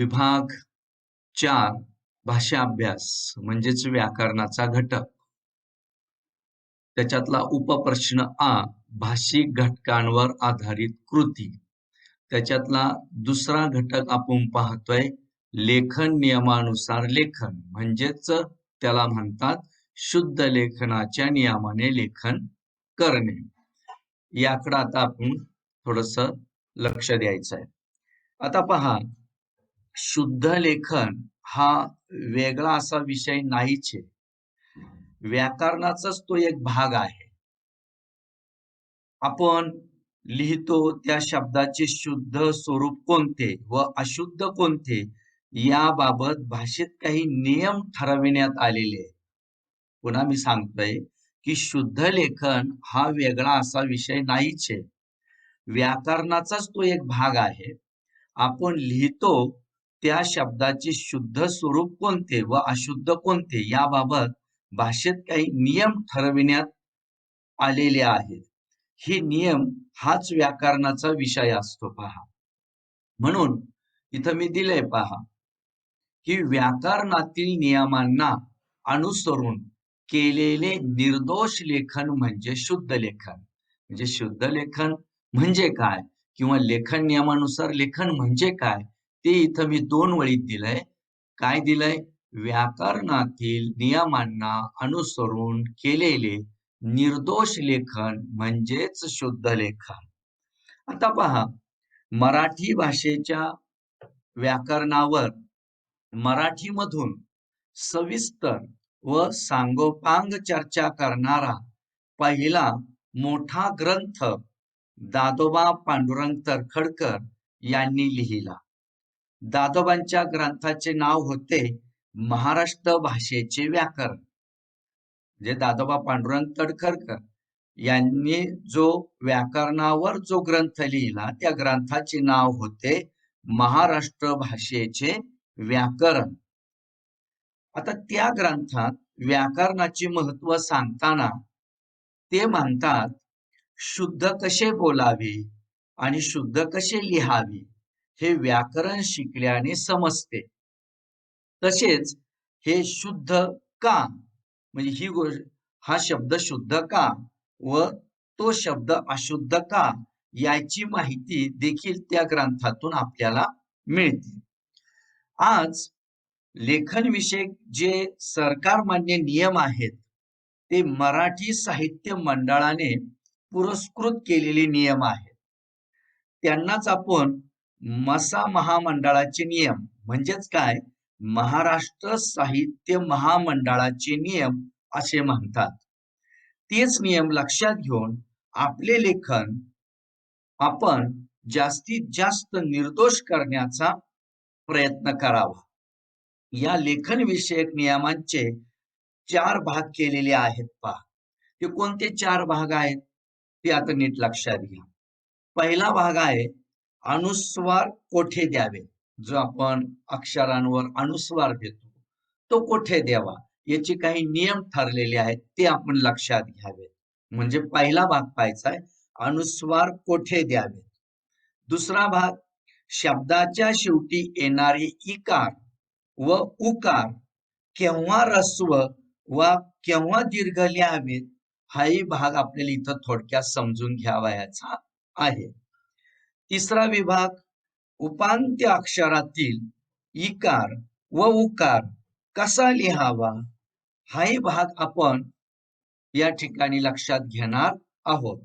विभाग 4 भाषा अभ्यास म्हणजेच व्याकरणाचा घटक. त्याच्यातला उपप्रश्न आ भाषिक घटकांवर आधारित कृती. त्याच्यातला दुसरा घटक आपण पाहतोय लेखन नियमानुसार लेखन, म्हणजेच त्याला म्हणतात शुद्ध लेखनाच्या नियमाने लेखन करणे. याकडे आता आपण थोडस लक्ष द्यायचं आहे. आता पहा, शुद्ध लेखन हा वेगळा असा विषय नाहीच आहे. व्याकरणाचाच तो एक भाग आहे. आपण लिहितो त्या शब्दाचे शुद्ध स्वरूप कोणते व अशुद्ध कोणते याबाबत भाषेत काही नियम ठरविण्यात आलेले आहेत. पुन्हा मी सांगतोय की शुद्ध लेखन हा वेगळा असा विषय नाहीच आहे. व्याकरणाचाच तो एक भाग आहे. आपण लिहितो त्या शब्दाचे शुद्ध स्वरूप कोणते व अशुद्ध कोणते याबाबत भाषेत काही नियम ठरविण्यात आलेले आहेत. हे नियम हाच व्याकरणाचा विषय असतो. पहा, म्हणून इथं मी दिलंय पहा की व्याकरणातील नियमांना अनुसरून केलेले निर्दोष लेखन म्हणजे शुद्ध लेखन. म्हणजे शुद्ध लेखन म्हणजे काय किंवा लेखन नियमानुसार लेखन म्हणजे काय ते इथं मी 2 वळीत दिलंय. काय दिलंय? व्याकरणातील नियमांना अनुसरून केलेले निर्दोष लेखन म्हणजेच शुद्ध लेखन. आता पहा, मराठी भाषेच्या व्याकरणावर मराठीमधून सविस्तर व सांगोपांग चर्चा करणारा पहिला मोठा ग्रंथ दादोबा पांडुरंग तर्खडकर यांनी लिहिला. दादोबांच्या ग्रंथाचे नाव होते महाराष्ट्र भाषेचे व्याकरण. म्हणजे दादोबा पांडुरंग तर्खडकर यांनी जो व्याकरणावर जो ग्रंथ लिहिला त्या ग्रंथाचे नाव होते महाराष्ट्र भाषेचे व्याकरण. आता त्या ग्रंथात व्याकरणाचे महत्व सांगताना ते म्हणतात, शुद्ध कसे बोलावे आणि शुद्ध कसे लिहावे हे व्याकरण शिकल्याने समजते. तसेच हे शुद्ध का, म्हणजे हा शब्द शुद्ध का व तो शब्द अशुद्ध का याची माहिती देखील त्या ग्रंथातून आपल्याला मिळते. आज लेखन विषयक जे सरकारमान्य नियम आहेत ते मराठी साहित्य मंडळाने पुरस्कृत केलेले नियम आहेत. त्यांनाच आपण मसा महामंडळाचे नियम म्हणजेच काय, महाराष्ट्र साहित्य महामंडळाचे नियम असे म्हणतात. तेच नियम लक्षात घेऊन आपले लेखन आपण जास्तीत जास्त निर्दोष करण्याचा प्रयत्न करावा. या लेखन विषयक नियमांचे 4 भाग केलेले आहेत. पहा, ते कोणते 4 भाग आहेत ते आता नीट लक्षात घ्या. पहिला भाग आहे अनुस्वार कोठे द्यावे. जो आपण अक्षरांवर अनुस्वार देतो तो कोठे द्यावा याचे काही नियम ठरलेले आहेत ते आपण लक्षात घ्यावे. म्हणजे पहिला भाग पाहायचा आहे अनुस्वार कोठे द्यावे. दुसरा भाग शब्दाच्या शेवटी येणारे इकार व उकार केव्हा ऱ्हस्व वा केव्हा दीर्घ लिहावेत हाही भाग आपल्याला इथं थोडक्यात समजून घ्यावयाचा आहे. तिसरा विभाग उपांत्य अक्षरातील इकार व उकार कसा लिहावा हाही भाग आपण या ठिकाणी लक्षात घेणार आहोत.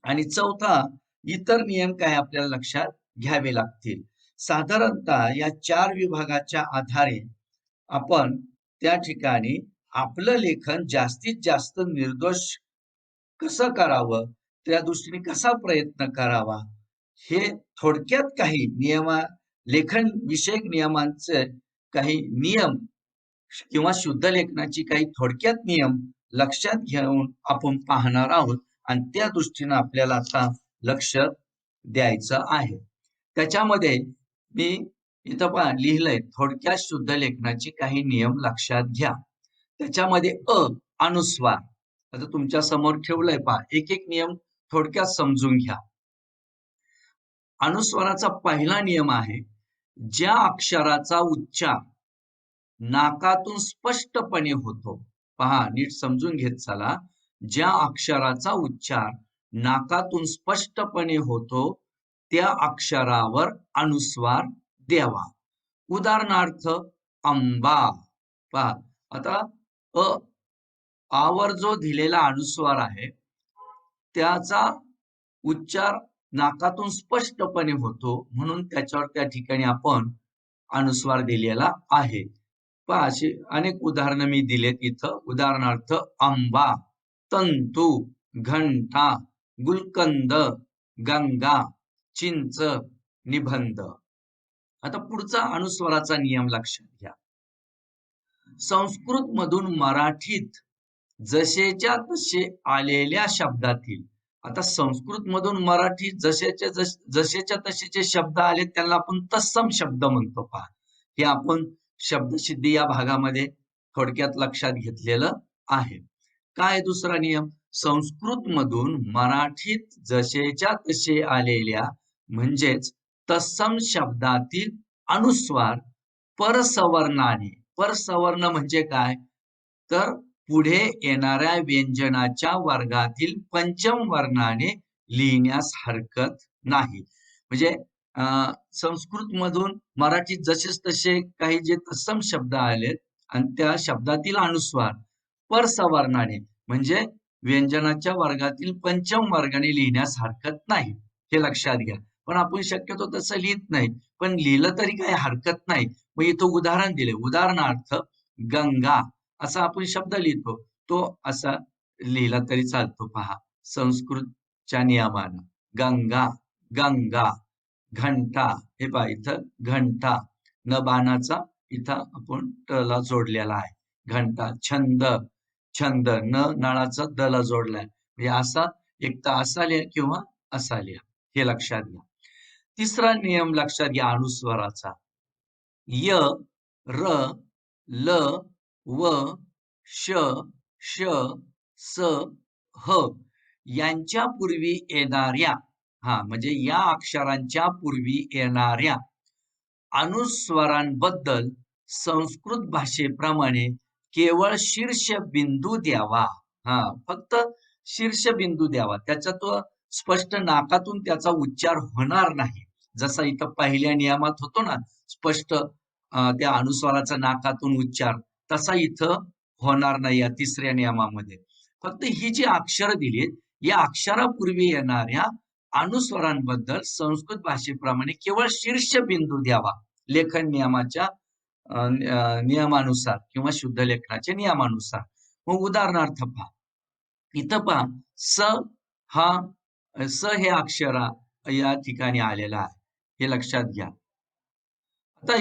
आणि चौथा, इतर नियम काय आपल्याला लक्षात घ्यावे लागतील. साधारणतः या 4 विभागाच्या आधारे आपण त्या ठिकाणी आपलं लेखन जास्तीत जास्त निर्दोष कसं करावं, त्या दृष्टीने कसा प्रयत्न करावा हे थोडक्यात काही लेखन विषयक नियमांचे काही नियम किंवा शुद्ध लेखनाची काही थोडक्यात नियम लक्षात घेऊन आपण पाहणार आहोत आणि त्या दृष्टीने आपल्याला आता लक्ष द्यायचं आहे. त्याच्यामध्ये मी इथं लिहिलंय थोडक्यात शुद्ध लेखनाचे काही नियम लक्षात घ्या. त्याच्यामध्ये अनुस्वार आता तुमच्या समोर ठेवलंय. पहा, एक एक नियम थोडक्यात समजून घ्या. अनुस्वाराचा पहिला नियम आहे ज्या अक्षराचा उच्चार नाकातून स्पष्टपणे होतो, पहा नीट समजून घेत चला, ज्या अक्षराचा उच्चार नाकातून स्पष्टपणे होतो त्या अक्षरावर अनुस्वार द्यावा. उदाहरणार्थ आंबा. पहा आता अ आवर जो दिलेला अनुस्वार आहे त्याचा उच्चार नाकातून स्पष्टपणे होतो, म्हणून त्याच्यावर त्या ठिकाणी आपण अनुस्वार दिलेला आहे. पहा अशी अनेक उदाहरणं मी दिलेत इथं. उदाहरणार्थ आंबा, तंतू, घंटा, गुलकंद, गंगा, चिंच, निबंध. आता पुढचा अनुस्वाराचा नियम लक्षात घ्या. संस्कृत मधून मराठीत जसेच्या तसे आलेल्या शब्दातील, आता संस्कृत मधून मराठी जसेच्या तसेचे शब्द आले त्यांना आपण तत्सम शब्द म्हणतो. पहा हे आपण शब्दसिद्धी या भागामध्ये थोडक्यात लक्षात घेतलेलं आहे. काय दुसरा नियम, संस्कृत मधून मराठीत जसेच्या तसे आलेल्या म्हणजेच तत्सम शब्दातील अनुस्वार परसवर्णाने, परसवर्ण म्हणजे काय, तर पुढे येणाऱ्या व्यंजनाच्या वर्गातील पंचम वर्णाने लिहिण्यास हरकत नाही. म्हणजे संस्कृत मधून मराठीत जसेच तसे काही जे तत्सम शब्द आलेत आणि त्या शब्दातील अनुस्वार परसवर्णाने म्हणजे व्यंजनाच्या वर्गातील पंचम वर्गाने लिहिण्यास हरकत नाही, हे लक्षात घ्या. पण आपण शक्यतो तसं लिहित नाही, पण लिहिलं तरी काही हरकत नाही. मग इथं उदाहरण दिले, उदाहरणार्थ गंगा असा आपण शब्द लिहितो, तो असा लिहिला तरी चालतो. पहा संस्कृतच्या नियमानं गंगा, गंगा, घंटा, हे पहा इथं घंटा न बाणाचा इथं आपण टला जोडलेला आहे, घंटा. छंद, छंद न नळाचा दला जोडलाय, म्हणजे असा एक तर असा लिहा किंवा असा लिहा, हे लक्षात घ्या. तिसरा नियम लक्षात घ्या अनुस्वाराचा. य, र, ल, व, श, श, स, ह यांच्या पूर्वी येणाऱ्या, म्हणजे या अक्षरांच्या पूर्वी येणाऱ्या अनुस्वारांबद्दल संस्कृत भाषेप्रमाणे केवळ शीर्षबिंदू द्यावा. फक्त शीर्षबिंदू द्यावा, त्याचा तो स्पष्ट नाकातून त्याचा उच्चार होणार नाही. जसा इथं पहिल्या नियमात होतो ना स्पष्ट त्या अनुस्वाराचा नाकातून उच्चार, तसा इथं होणार नाही या तिसऱ्या नियमामध्ये. फक्त ही जी अक्षर दिलीत या अक्षरापूर्वी येणाऱ्या अनुस्वारांबद्दल संस्कृत भाषेप्रमाणे केवळ शीर्षबिंदू द्यावा, लेखन नियमाच्या नियमानुसार किंवा शुद्ध लेखनाच्या नियमानुसार. मग उदाहरणार्थ पहा, इथं पहा स हे अक्षर या ठिकाणी आलेलं आहे, हे लक्षात घ्या. आता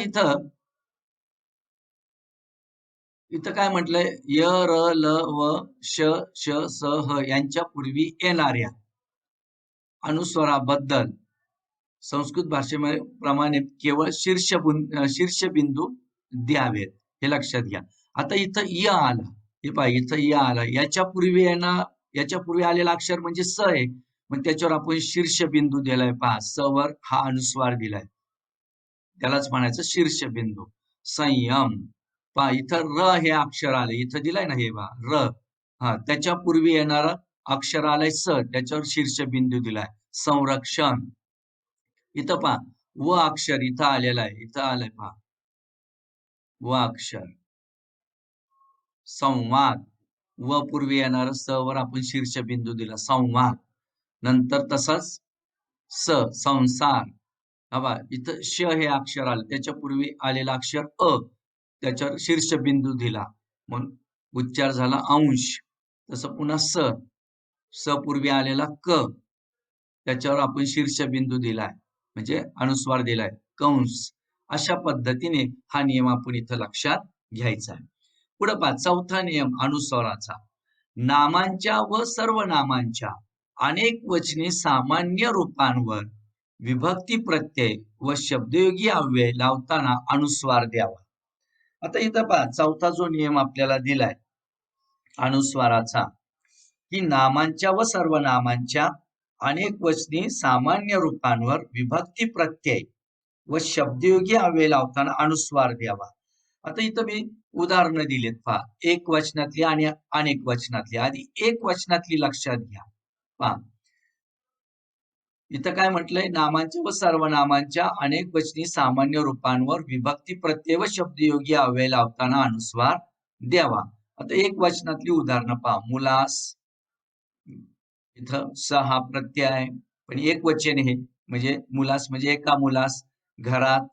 इथं काय म्हटलंय, य, र, ल, व, श, श, स, ह यांच्या पूर्वी येणाऱ्या अनुस्वाराबद्दल संस्कृत भाषेप्रमाणे केवळ शीर्षबिंदू द्यावेत, हे लक्षात घ्या. आता इथं य आला, हे पहा इथं य आला, याच्या पूर्वी आलेला अक्षर म्हणजे स आहे, मग त्याच्यावर आपण शीर्षबिंदू दिलाय. पहा स वर हा अनुस्वार दिलाय, त्यालाच म्हणायचं शीर्षबिंदू. संयम. पहा इथं र हे अक्षर आले, इथं दिलाय ना हे र, त्याच्या पूर्वी येणार अक्षर आलंय स, त्याच्यावर शीर्षबिंदू दिलाय. संरक्षण. इथं पहा व अक्षर इथं आलेलं आहे, इथं आलंय पहा व अक्षर. संवाद, व पूर्वी येणार स वर आपण शीर्षबिंदू दिला, संवाद. नंतर तसंच स, संसार. बा इथं श हे अक्षर आलं, त्याच्या पूर्वी आलेला अक्षर अ, त्याच्यावर शीर्षबिंदू दिला म्हणून उच्चार झाला अंश. तसं पुन्हा स पूर्वी आलेला क, त्याच्यावर आपण शीर्षबिंदू दिलाय म्हणजे अनुस्वार दिलाय, कंस. अशा पद्धतीने हा नियम आपण इथं लक्षात घ्यायचा आहे. पुढे पहा चौथा नियम अनुस्वाराचा. नामांच्या व सर्वनामांच्या अनेक वचनी सामान्य रूपांवर विभक्ती प्रत्यय व शब्दयोगी अव्यय लावताना अनुस्वार द्यावा. आता इथं पहा चौथा जो नियम आपल्याला दिलाय अनुस्वाराचा, की नामांच्या व सर्वनामांच्या अनेक वचनी सामान्य रूपांवर विभक्ती प्रत्यय व शब्दयोगी अव्यय लावताना अनुस्वार द्यावा. आता इथं मी उदाहरणं दिलीत पहा. एक वचनातली आणि अनेक वचनातली. आधी एक वचनातली लक्षात घ्या. पहा. इथं काय म्हटलंय? नामांच्या व सर्वनामांच्या अनेक वचनी सामान्य रूपांवर विभक्ती प्रत्यय व शब्दयोगी अव्यय लावताना अनुस्वार द्यावा. आता एक वचनातली उदाहरणं पहा. मुलास, इथं स हा प्रत्यय आहे, पण एक वचन हे म्हणजे मुलास म्हणजे एका मुलास, घरात,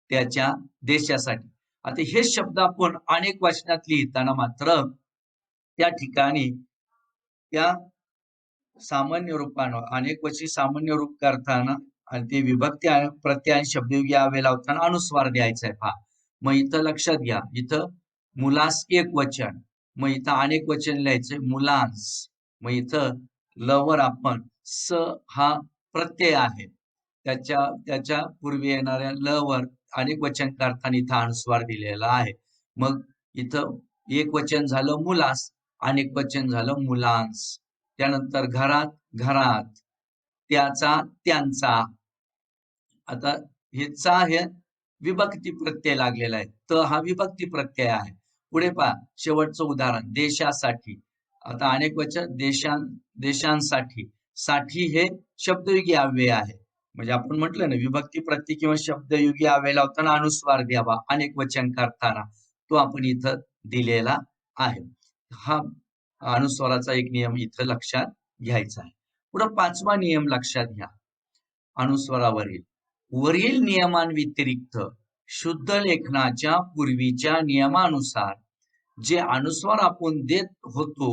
त्याच्या, देशासाठी. आता हे शब्द आपण अनेक वचनात लिहिताना मात्र त्या ठिकाणी त्या सामान्य रूपानं अनेक वचनी सामान्य रूप करताना आणि ते विभक्ती प्रत्यय आणि शब्दयोगी अव्यय लावताना अनुस्वार द्यायचा आहे पहा. मग इथं लक्षात घ्या, इथं मुलास एक वचन, मग इथं अनेक वचन लिहायचंय मुलांस. मग इथं ल वर आपण स हा प्रत्यय आहे, त्याच्या पूर्वी येणाऱ्या ल वर अनेक वचन करताना इथं अनुस्वार दिलेला आहे. मग इथं एक वचन झालं मुलास, अनेक वचन झालं मुलांस. त्यानंतर घरात, घरात, त्याचा, त्यांचा. आता हे चा हे विभक्ती प्रत्यय लागलेला आहे. त हा विभक्ती प्रत्यय आहे. पुढे पहा शेवटचं उदाहरण देशासाठी. आता अनेक वचन देशांसाठी. साठी हे शब्दयोगी अव्यय आहे. म्हणजे आपण म्हटलं ना विभक्ती प्रत्यय किंवा शब्दयोगी अव्यय लावताना अनुस्वार द्यावा अनेक वचन करताना. तो आपण इथं दिलेला आहे. हा अनुस्वाराचा एक नियम इथं लक्षात घ्यायचा आहे. पुढं 5वा नियम लक्षात घ्या अनुस्वारावरील. वरील नियमांव्यतिरिक्त शुद्ध लेखनाच्या पूर्वीच्या नियमानुसार जे अनुस्वार आपण देत होतो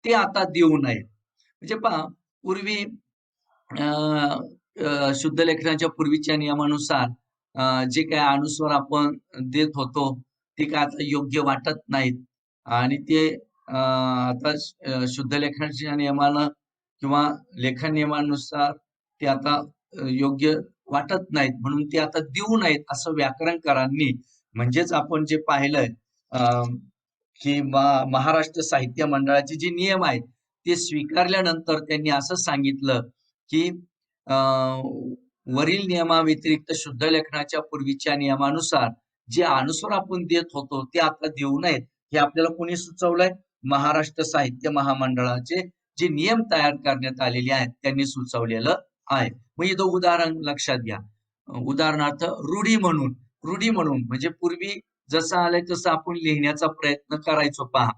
ते आता देऊ नये. म्हणजे पहा पूर्वी शुद्ध लेखनाच्या पूर्वीच्या नियमानुसार जे काही अनुस्वार आपण देत होतो ते काय आता योग्य वाटत नाहीत आणि ते आता शुद्ध लेखनाच्या नियमानं किंवा लेखन नियमानुसार ते आता योग्य वाटत नाहीत म्हणून ते आता देऊ नयेत असं व्याकरणकारांनी म्हणजेच आपण जे पाहिलंय की महाराष्ट्र साहित्य मंडळाचे जे नियम आहेत ते स्वीकारल्यानंतर त्यांनी असं सांगितलं की वरील नियमाव्यतिरिक्त शुद्ध लेखनाच्या पूर्वीच्या नियमानुसार जे अनुस्वार आपण देत होतो ते आता देऊ नयेत. हे आपल्याला कोणी सुचवलंय? महाराष्ट्र साहित्य महामंडळाचे जे नियम तयार करण्यात आलेले आहेत त्यांनी सुचवलेलं आहे. मग इथं उदाहरण लक्षात घ्या. उदाहरणार्थ रूढी म्हणून म्हणजे पूर्वी जसं आलंय तसं आपण लिहिण्याचा प्रयत्न करायचो पहा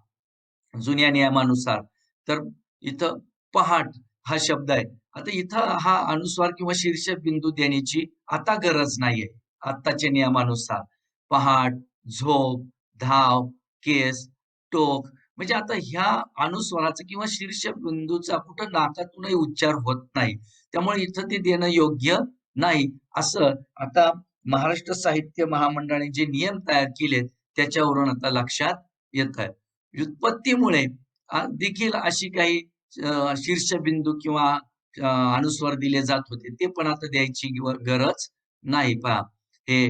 जुन्या नियमानुसार. तर इथं पहाट हा शब्द आहे. आता इथं हा अनुस्वार किंवा शीर्षक बिंदू देण्याची आता गरज नाहीये आत्ताच्या नियमानुसार. पहाट, झोप, धाव, केस, टोक म्हणजे आता ह्या अनुस्वाराचा किंवा शीर्षक बिंदूचा कुठं नाकातूनही उच्चार होत नाही. त्यामुळे इथं ते देणं योग्य नाही असं आता महाराष्ट्र साहित्य महामंडळाने जे नियम तयार केलेत त्याच्यावरून आता लक्षात येत आहे. व्युत्पत्तीमुळे देखील अशी काही शीर्षबिंदू किंवा अनुस्वार दिले जात होते ते पण आता द्यायची गरज नाही. पहा हे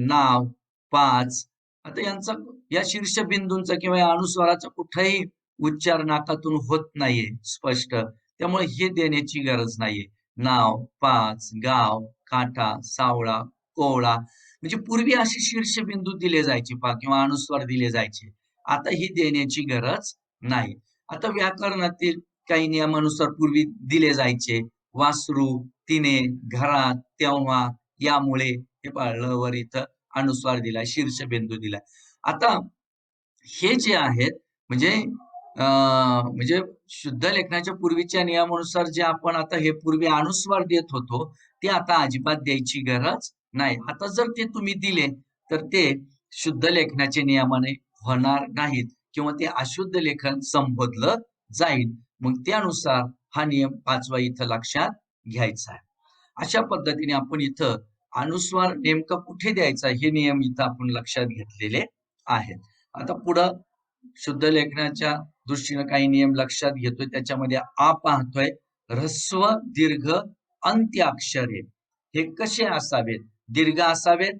नाव, पाच, आता यांचा या शीर्षबिंदूंचा किंवा या अनुस्वाराचा कुठेही उच्चार नाकातून होत नाहीये स्पष्ट. त्यामुळे हे देण्याची गरज नाहीये. नाव, पाच, गाव, काठा, सावळा, कोवळा म्हणजे पूर्वी असे शीर्षबिंदू दिले जायचे पहा किंवा अनुस्वार दिले जायचे. आता ही देण्याची गरज नाही. आता व्याकरणातील काही नियमानुसार पूर्वी दिले जायचे. वासरू, तिने, घरात, तेव्हा, यामुळे हे पाळलं वर इथं अनुस्वार दिलाय, शीर्षबिंदू दिलाय. आता हे जे आहेत म्हणजे शुद्ध लेखनाच्या पूर्वीच्या नियमानुसार जे आपण आता हे पूर्वी अनुस्वार देत होतो ते आता अजिबात द्यायची गरज नाही. आता जर ते तुम्ही दिले तर ते शुद्ध लेखनाच्या नियमाने होणार नाहीत किंवा ते अशुद्ध लेखन संबोधलं जाईल. मग त्यानुसार हा नियम 5वा इथं लक्षात घ्यायचा आहे. अशा पद्धतीने आपण इथं अनुस्वार नेमका कुठे द्यायचा हे नियम इथं आपण लक्षात घेतलेले आहेत. आता पुढं शुद्ध लेखनाच्या दृष्टीनं काही नियम लक्षात घेतोय. त्याच्यामध्ये आ पाहतोय. ह्रस्व, दीर्घ, अंत्याक्षरे हे कसे असावेत? दीर्घ असावेत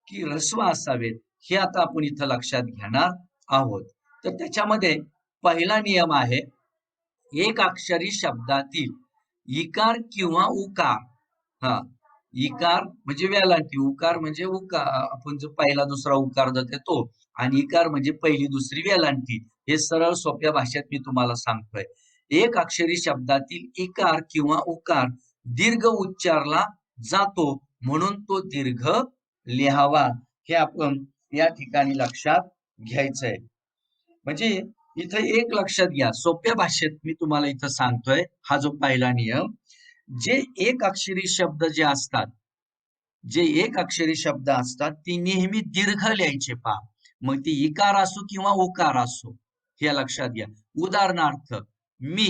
की ह्रस्व असावेत हे आता आपण इथं लक्षात घेणार आहोत. तर त्याच्यामध्ये पहिला नियम आहे एक अक्षरी शब्दातील इकार किंवा उकार इकार म्हणजे वेलांटी, उकार म्हणजे उकार, आपण जो पहिला दुसरा उकार जाते तो, आणि इकार म्हणजे पहिली दुसरी वेलांटी. हे सरळ सोप्या भाषेत मी तुम्हाला सांगतोय. एक अक्षरी शब्दातील इकार किंवा उकार दीर्घ उच्चारला जातो, म्हणून तो दीर्घ लिहावा. हे आपण या ठिकाणी लक्षात घ्यायचंय. म्हणजे इथं एक लक्षात घ्या, सोप्या भाषेत मी तुम्हाला इथं सांगतोय, हा जो पहिला नियम, जे एक अक्षरी शब्द जे असतात, जे एक अक्षरी शब्द असतात ती नेहमी दीर्घ लिहायचे पहा. मग ती इकार असो किंवा उकार असो, हे लक्षात घ्या. उदाहरणार्थ मी,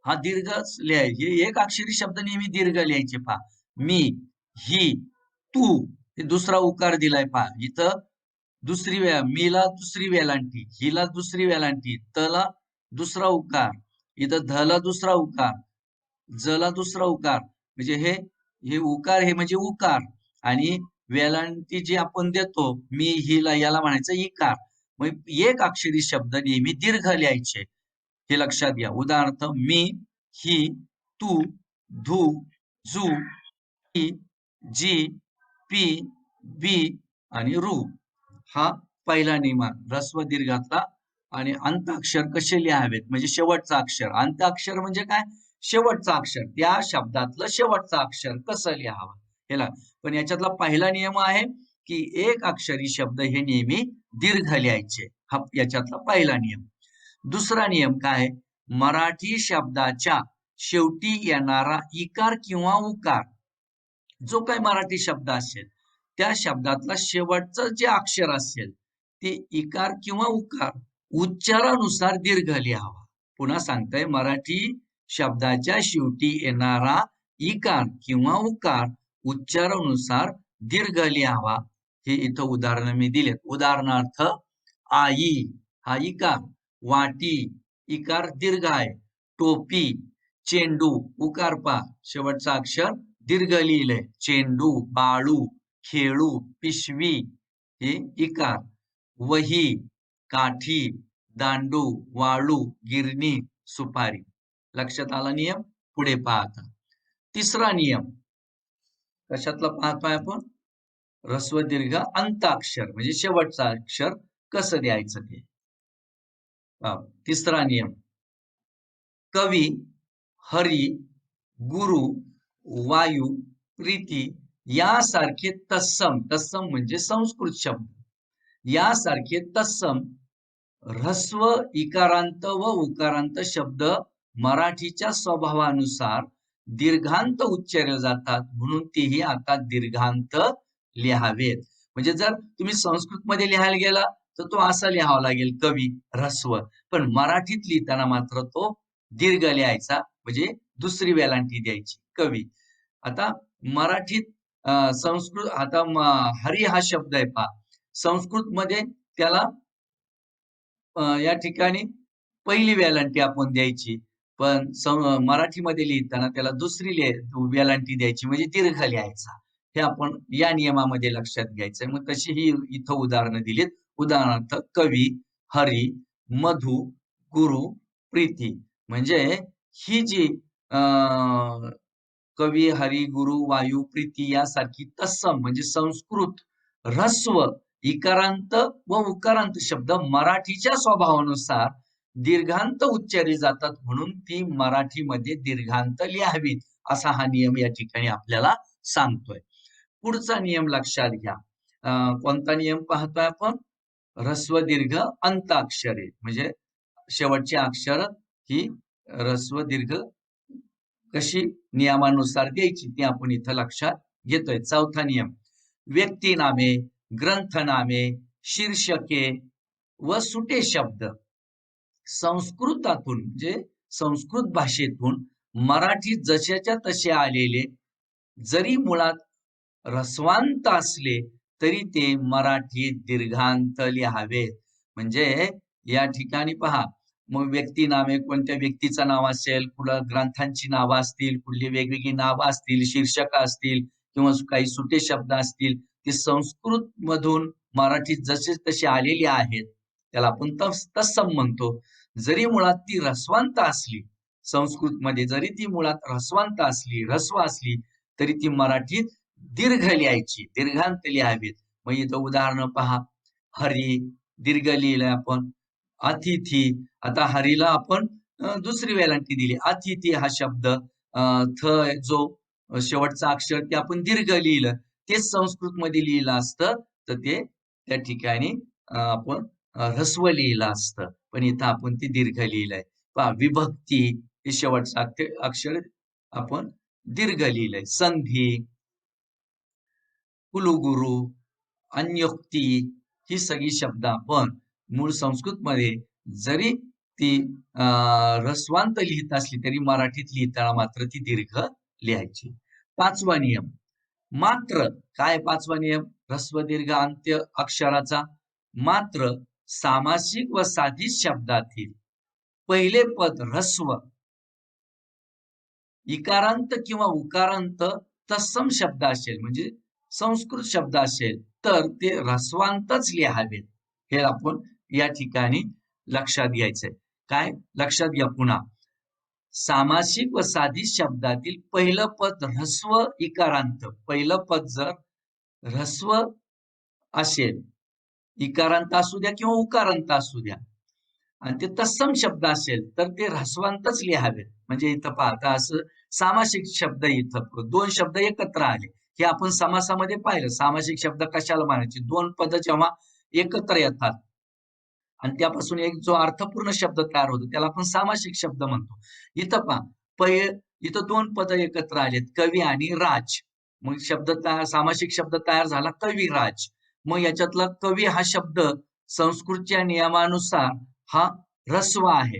हा दीर्घच लिहायचे. एक अक्षरी शब्द नेहमी दीर्घ लिहायचे पहा. मी, ही, तू, हे दुसरा उकार दिलाय पहा इथं. दुसरी मीला दुसरी वेलांटी, हिला दुसरी वेलांटी, तला दुसरा उकार, इथं धला दुसरा उकार, जला दुसरा उकार. म्हणजे हे हे उकार, हे म्हणजे उकार, आणि वेलांटी जी आपण देतो मी, हिला, याला म्हणायचं इकार. मग एक अक्षरी शब्द नेहमी दीर्घ लिहायचे, हे लक्षात घ्या. उदाहरणार्थ मी, ही, तू, धू, जू, ती, जी, पी, बी आणि रू. हा पहिला नियम ऱ्हस्व दीर्घातला. आणि अंताक्षर कसे लिहावेत, म्हणजे शेवटचा अक्षर. अंताक्षर म्हणजे काय? शेवटचा अक्षर, त्या शब्दातलं शेवटचं अक्षर कसं लिहावं, हे. पण याच्यातला पहिला नियम आहे की एक अक्षरी शब्द हे नेहमी दीर्घ लिहायचे, हा याच्यातला पहिला नियम. दुसरा नियम काय? मराठी शब्दाच्या शेवटी येणारा इकार किंवा उकार, जो काही मराठी शब्द असेल त्या शब्दातला शेवटचं जे अक्षर असेल ते इकार किंवा उकार उच्चारानुसार दीर्घ लिहावा. पुन्हा सांगताय, मराठी शब्दाच्या शेवटी येणारा इकार किंवा उकार उच्चारानुसार दीर्घ लिहावा. हे इथं उदाहरण मी दिलेत. उदाहरणार्थ आई, हा इकार. वाटी, इकार दीर्घ आहे. टोपी, चेंडू, उकार पा, शेवटचा अक्षर दीर्घ लिहिलंय. चेंडू, बाळू, खेळू, पिशवी, हे इकार. वही, काठी, दांडू, वाळू, गिरणी, सुपारी. लक्षात आला नियम? पुढे पहा आता. तिसरा नियम कशातला पाहतोय आपण? ऱ्हस्व दीर्घ अंताक्षर, म्हणजे शेवटचा अक्षर कसं द्यायचं ते. तिसरा नियम, कवी, हरी, गुरु, वायू, प्रीती यासारखे तत्सम, तत्सम म्हणजे संस्कृत शब्द, यासारखे तत्सम ऱ्हस्व, इकारांत व उकारांत शब्द मराठीच्या स्वभावानुसार दीर्घांत उच्चारले जातात, म्हणून तेही आता दीर्घांत लिहावेत. म्हणजे जर तुम्ही संस्कृत मध्ये लिहायला गेला तर तो असा लिहावा लागेल, कवी, ऱ्हस्व. पण मराठीत लिहिताना मात्र तो दीर्घ लिहायचा, म्हणजे दुसरी वेलांटी द्यायची, कवी. आता मराठीत संस्कृत, आता हरी हा शब्द आहे पहा, संस्कृत मध्ये त्याला या ठिकाणी पहिली वेलांटी आपण द्यायची, पण मराठीमध्ये लिहिताना त्याला दुसरी वेलांटी द्यायची, म्हणजे दीर्घ लिहायचा. हे आपण या नियमामध्ये लक्षात घ्यायचंय. मग तशी ही इथं उदाहरणं दिलीत. उदाहरणार्थ कवी, हरी, मधु, गुरु, प्रीती. म्हणजे ही जी कवी, हरी, गुरु, वायू, प्रीती यासारखी तत्सम म्हणजे संस्कृत ऱ्हस्व, इकारांत व उकारांत शब्द मराठीच्या स्वभावानुसार दीर्घांत उच्चारली जातात, म्हणून ती मराठीमध्ये दीर्घांत लिहावीत, असा हा नियम या ठिकाणी आपल्याला सांगतोय. पुढचा नियम लक्षात घ्या. कोणता नियम पाहतोय आपण? ऱ्हस्व दीर्घ अंताक्षरे, म्हणजे शेवटची अक्षर ही ऱ्हस्व दीर्घ कशी नियमानुसार द्यायची ती आपण इथं लक्षात घेतोय. चौथा नियम, व्यक्तिनामे, ग्रंथनामे, शीर्षके व सुटे शब्द संस्कृतातून, म्हणजे संस्कृत भाषेतून मराठीत जशाच्या तसे आलेले, जरी मुळात ऱ्हस्वांत असले तरी ते मराठीत दीर्घांत लिहावेत. म्हणजे या ठिकाणी पहा, मग व्यक्तिनामे, कोणत्या व्यक्तीचं नाव असेल, कुठल्या ग्रंथांची नावं असतील, कुठली वेगवेगळी नावं असतील, शीर्षक असतील किंवा काही सुटे शब्द असतील, ते संस्कृत मधून मराठीत जसे तसे आलेले आहेत, त्याला आपण तत्सम म्हणतो. जरी मुळात ती ऱ्हस्वांत असली, संस्कृत मध्ये जरी ती मुळात ऱ्हस्वांत असली, ऱ्हस्व असली, तरी ती मराठीत दीर्घ लिहायची, दीर्घांत लिहावीत. मग इथं उदाहरणं पहा. हरी दीर्घ लिहिलंय आपण. अतिथी, आता हरीला आपण दुसरी वेलांटी दिली. अतिथी हा शब्द थ जो शेवटचा अक्षर ते आपण दीर्घ लिहिलं. तेच संस्कृतमध्ये लिहिलं असतं तर ते त्या ठिकाणी आपण ऱ्हस्व लिहिलं असतं. पण इथं आपण ते दीर्घ लिहिलंय. पहा विभक्ती हे शेवटचं अक्षर आपण दीर्घ लिहिलंय. संधी, कुलगुरू, अन्योक्ती ही सगळी शब्द आपण मूळ संस्कृतमध्ये जरी ती ऱ्हस्वांत लिहित असली तरी मराठीत लिहिताना मात्र ती दीर्घ लिहायची. 5वा नियम मात्र. काय 5वा नियम? ऱ्हस्व दीर्घ अंत्य अक्षराचा. मात्र सामासिक व साधित शब्दातील पहिले पद ऱ्हस्व, इकारांत किंवा उकारांत तत्सम शब्द असेल म्हणजे संस्कृत शब्द असेल तर ते ऱ्हस्वांतच लिहावेत. हे आपण या ठिकाणी लक्षात घ्यायचंय. काय लक्षात घ्या पुन्हा. सामासिक व साधित शब्दातील पहिलं पद ऱ्हस्व इकारांत. पहिलं पद जर ऱ्हस्व असेल, इकारांत असू द्या किंवा उकारांत असू द्या, आणि ते तत्सम शब्द असेल तर ते ऱ्हस्वांतच लिहावेत. म्हणजे इथं पाहता असं सामासिक शब्द इथं 2 शब्द एकत्र आले. हे आपण समासामध्ये पाहिलं. सामासिक शब्द कशाला म्हणायचे? 2 पद जेव्हा एकत्र येतात आणि त्यापासून एक जो अर्थपूर्ण शब्द तयार होतो त्याला आपण सामासिक शब्द म्हणतो. इथं पहा इथं 2 पद एकत्र आलेत, कवी आणि राज. मग शब्द तयार, सामासिक शब्द तयार झाला कविराज. मग याच्यातला कवी हा शब्द संस्कृतच्या नियमानुसार हा ऱ्हस्व आहे